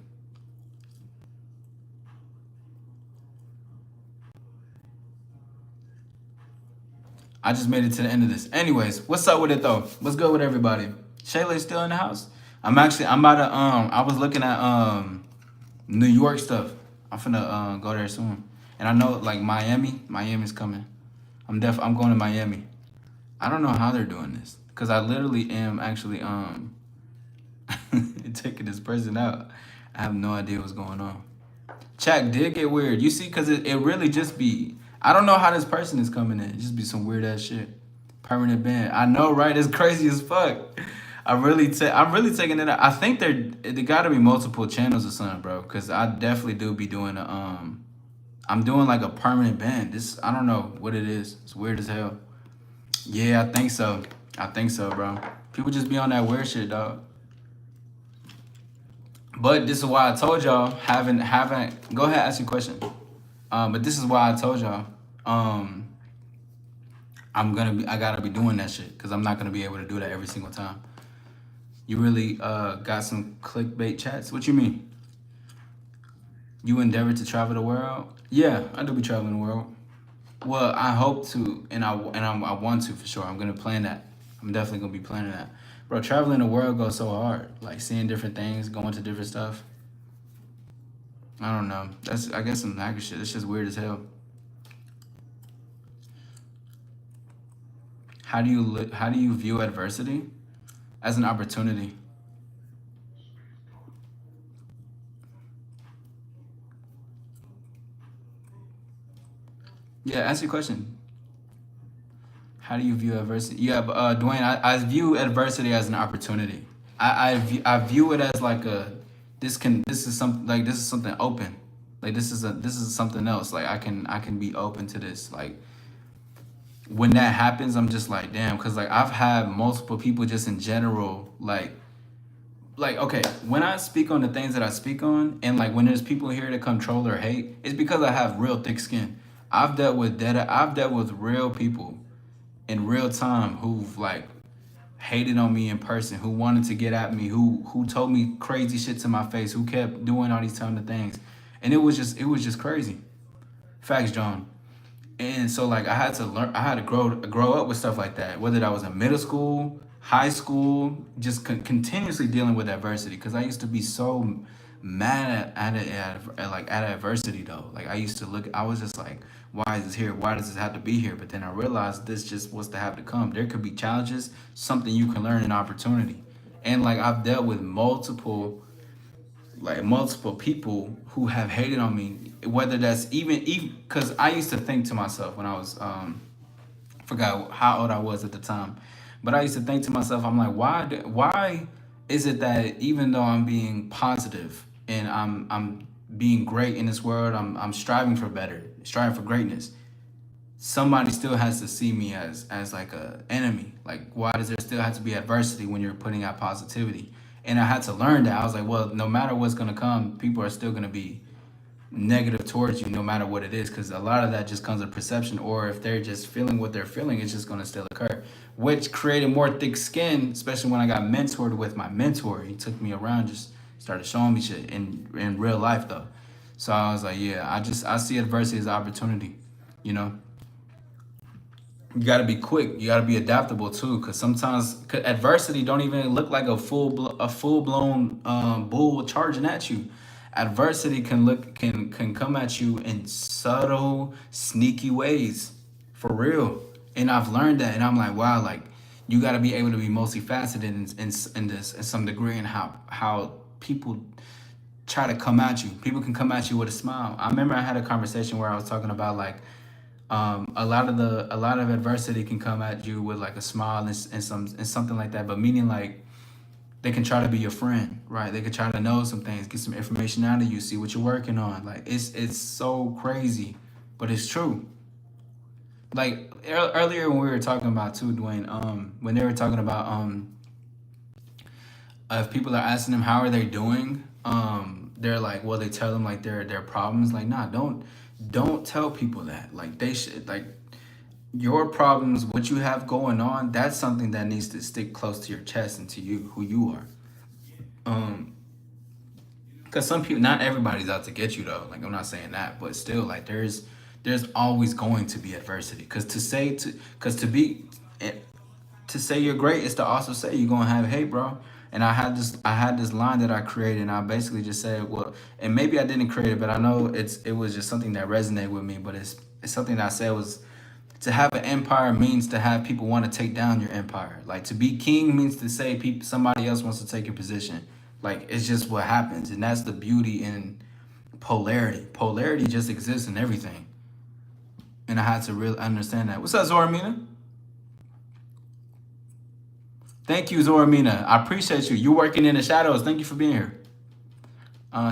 I just made it to the end of this. Anyways, what's up with it though? What's good with everybody? Shayla's still in the house? I'm about to I was looking at New York stuff. I'm finna go there soon. And I know like Miami's coming. I'm going to Miami. I don't know how they're doing this. Cause I literally am actually taking this person out. I have no idea what's going on. Chat did get weird. You see, cause it really just be I don't know how this person is coming in. It just be some weird ass shit. Permanent ban. I know, right? It's crazy as fuck. I'm really taking it out. I think there gotta be multiple channels or something, bro. Cause I definitely do be doing I'm doing like a permanent ban. I don't know what it is. It's weird as hell. Yeah, I think so. Bro. People just be on that weird shit, dog. But this is why I told y'all haven't go ahead, ask your question. But this is why I told y'all, I gotta be doing that shit because I'm not gonna be able to do that every single time. You really got some clickbait chats? What you mean? You endeavor to travel the world? Yeah, I do be traveling the world. Well, I hope to, and I want to for sure. I'm gonna plan that. I'm definitely gonna be planning that. Bro, traveling the world goes so hard. Like seeing different things, going to different stuff. I don't know. That's, I guess, some hacker shit. It's just weird as hell. How do you view adversity? As an opportunity. Yeah, ask your question. How do you view adversity? Yeah, but Dwayne, I view adversity as an opportunity. I view it as like a, this is something, like, this is something open. Like, this is something else. Like, I can be open to this. Like, when that happens, I'm just like, damn, because like I've had multiple people just in general, like, okay, when I speak on the things that I speak on, and like when there's people here to control or hate, it's because I have real thick skin. I've dealt with real people in real time who've like hated on me in person, who wanted to get at me, who told me crazy shit to my face, who kept doing all these kind of things, and it was just crazy. Facts, John. And so like I had to grow up with stuff like that, whether that was in middle school, high school, just continuously dealing with adversity, because I used to be so mad at adversity though. Like, I used to look, I was just like, why is this here, why does this have to be here? But then I realized this just was to have to come. There could be challenges, something you can learn, an opportunity. And like, I've dealt with multiple people who have hated on me, whether that's even because I used to think to myself when I was forgot how old I was at the time, but I used to think to myself, I'm like, why is it that even though I'm being positive and I'm being great in this world, I'm striving for better, striving for greatness, somebody still has to see me as like a enemy. Like, why does there still have to be adversity when you're putting out positivity? And I had to learn that. I was like, well, no matter what's gonna come, people are still gonna be negative towards you, no matter what it is, because a lot of that just comes with perception. Or if they're just feeling what they're feeling, it's just gonna still occur, which created more thick skin, especially when I got mentored with my mentor. He took me around, just started showing me shit in real life though. So I was like, yeah, I see adversity as an opportunity, you know. You got to be quick. You got to be adaptable too, because sometimes adversity don't even look like a full blown bull charging at you. Adversity can come at you in subtle, sneaky ways, for real. And I've learned that, and I'm like, wow, like, you got to be able to be multifaceted in this in some degree, and how people try to come at you. People can come at you with a smile. I remember I had a conversation where I was talking about like, a lot of adversity can come at you with like a smile and something like that, but meaning like they can try to be your friend, right? They could try to know some things, get some information out of you, see what you're working on. Like, it's so crazy, but it's true. Like, earlier when we were talking about too, Dwayne, when they were talking about if people are asking them how are they doing, they're like, well, they tell them like their problems. Like, nah, don't tell people that. Like, they should, like, your problems, what you have going on, that's something that needs to stick close to your chest and to you, who you are. Um, because some people, not everybody's out to get you though. Like, I'm not saying that, but still, like, there's always going to be adversity. Because to say you're great is to also say you're gonna have hate, bro. And I had this line that I created, and I basically just said, well, and maybe I didn't create it, but I know it was just something that resonated with me. But it's something that I said was, to have an empire means to have people want to take down your empire. Like, to be king means to say people, somebody else wants to take your position. Like, it's just what happens, and that's the beauty in polarity. Polarity just exists in everything, and I had to really understand that. What's up, Zoramina? Thank you, Zoramina. I appreciate you. You working in the shadows. Thank you for being here.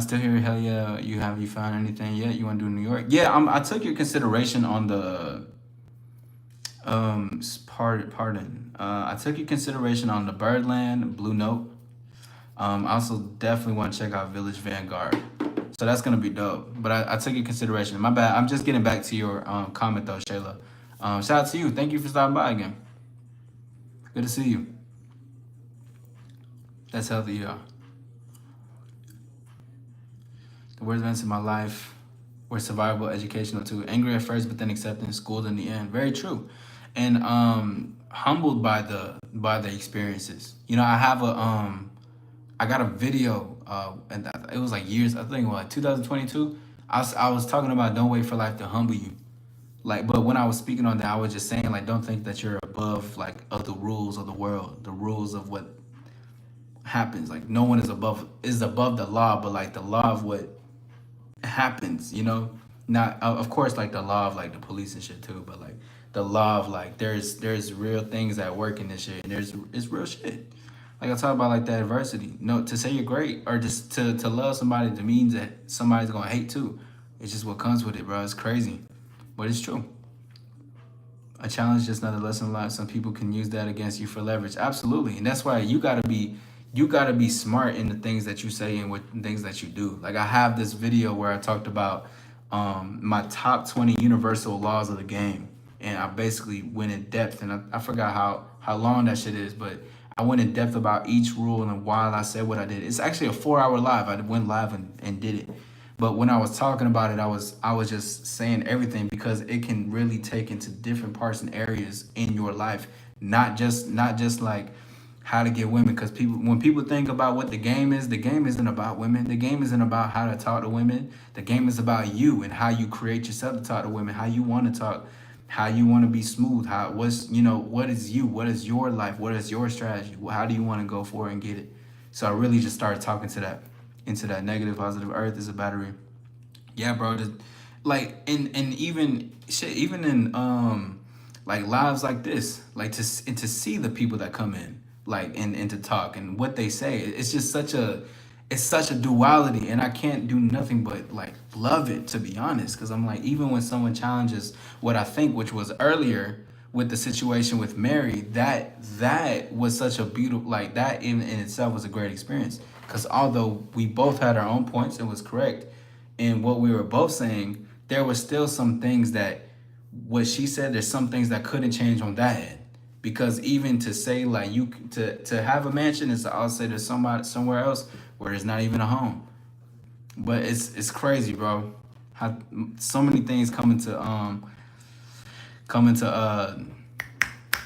Still here? Hell yeah. You found anything yet? You want to do New York? Yeah. I took your consideration on the pardon. I took your consideration on the Birdland Blue Note. I also definitely want to check out Village Vanguard. So that's gonna be dope. But I took your consideration. My bad. I'm just getting back to your comment though, Shayla. Shout out to you. Thank you for stopping by again. Good to see you. That's healthy, yeah. The worst events in my life were survivable, educational too. Angry at first, but then accepting, schooled in the end. Very true. And humbled by the experiences. You know, I got a video and it was like years. I think what 2022. I was talking about don't wait for life to humble you. Like, but when I was speaking on that, I was just saying like don't think that you're above like of the rules of the world, the rules of what happens. Like no one is above the law, but like the law of what happens, not of course like the law of like the police and shit too, but like the law of like there's real things that work in this shit, and it's real shit. Like I talk about like that adversity. No, to say you're great or just to love somebody that means that somebody's gonna hate too. It's just what comes with it, bro. It's crazy, but it's true. A challenge is just another lesson learned. Some people can use that against you for leverage. Absolutely. And that's why you gotta be smart in the things that you say and with things that you do. Like I have this video where I talked about my top 20 universal laws of the game. And I basically went in depth, and I forgot how long that shit is, but I went in depth about each rule and why I said what I did. It's actually a 4 hour live. I went live and did it. But when I was talking about it, I was just saying everything because it can really take into different parts and areas in your life, not just like how to get women. Because when people think about what the game isn't about women. The game isn't about how to talk to women. The game is about you and how you create yourself to talk to women, how you want to talk, how you want to be smooth, what is you, what is your life, what is your strategy, how do you want to go for it and get it. So I really just started talking into that negative positive earth is a battery. Yeah, bro. Like and even shit, even in like lives like this, like to see the people that come in, like and to talk and what they say, it's just such a duality, and I can't do nothing but like love it, to be honest, because I'm like, even when someone challenges what I think, which was earlier with the situation with Mary, that was such a beautiful, like that in itself was a great experience, because although we both had our own points and was correct in what we were both saying, there was still some things that what she said, there's some things that couldn't change on that end. Because even to say like to have a mansion is to also say there's somebody somewhere else where there's not even a home. But it's crazy, bro. How so many things come into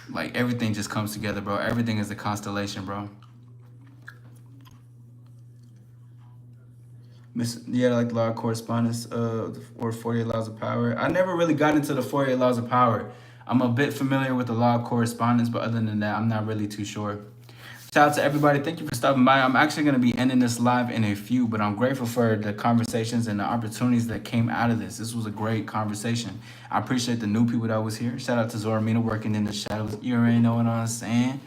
like everything just comes together, bro. Everything is a constellation, bro. Yeah, like law of correspondence or 48 laws of power. I never really got into the 48 laws of power. I'm a bit familiar with the law of correspondence, but other than that, I'm not really too sure. Shout out to everybody. Thank you for stopping by. I'm actually going to be ending this live in a few, but I'm grateful for the conversations and the opportunities that came out of this. This was a great conversation. I appreciate the new people that was here. Shout out to Zoramina working in the shadows. You already know what I'm saying.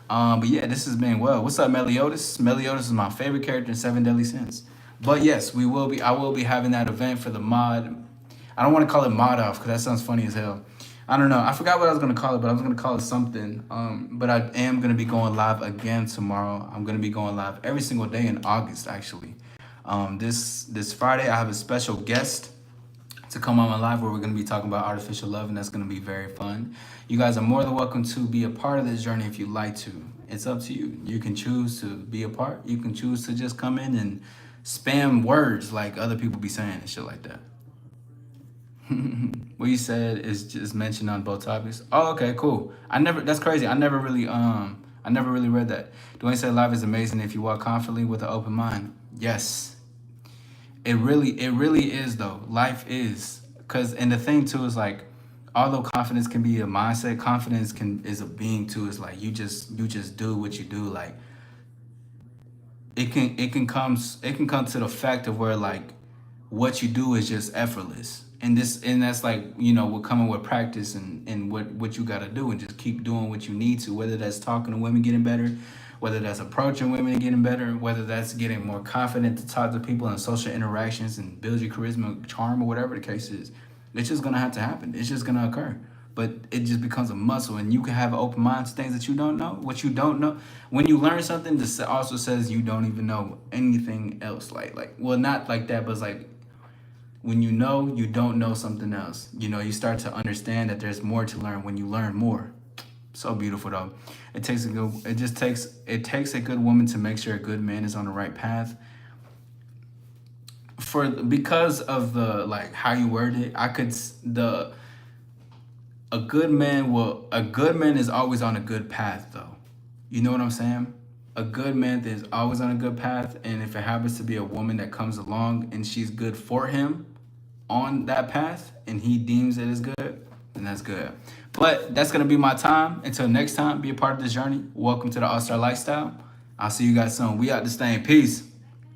But yeah, this has been well. What's up, Meliodas? Meliodas is my favorite character in Seven Deadly Sins. But yes, I will be having that event for the mod. I don't want to call it mod off because that sounds funny as hell. I don't know. I forgot what I was gonna call it, but I was gonna call it something. But I am gonna be going live again tomorrow. I'm gonna be going live every single day in August, actually. This Friday, I have a special guest to come on my live where we're gonna be talking about artificial love, and that's gonna be very fun. You guys are more than welcome to be a part of this journey if you'd like to. It's up to you. You can choose to be a part. You can choose to just come in and spam words like other people be saying and shit like that. What you said is just mentioned on both topics. Oh, okay, cool. That's crazy. I never really read that. Dwayne said life is amazing if you walk confidently with an open mind. Yes. It really is though. Life is. And the thing too is like, although confidence can be a mindset, confidence is a being too. It's like you just do what you do. Like it can come to the fact of where like what you do is just effortless. And that's like, we're coming with practice and what you got to do, and just keep doing what you need to, whether that's talking to women, getting better, whether that's approaching women and getting better, whether that's getting more confident to talk to people in social interactions and build your charisma, charm, or whatever the case is. It's just going to have to happen. It's just going to occur. But it just becomes a muscle, and you can have an open mind to things that you don't know, what you don't know. When you learn something, this also says you don't even know anything else. Well, not like that, but it's like, when you know you don't know something else, you start to understand that there's more to learn when you learn more. So beautiful though. It takes a good woman to make sure a good man is on the right path. Because of the like how you word it, a good man is always on a good path though. You know what I'm saying? A good man is always on a good path, and if it happens to be a woman that comes along and she's good for him on that path, and he deems it as good, then that's good. But that's gonna be my time. Until next time, be a part of this journey. Welcome to the All Star Lifestyle. I'll see you guys soon. We out this thing. Peace.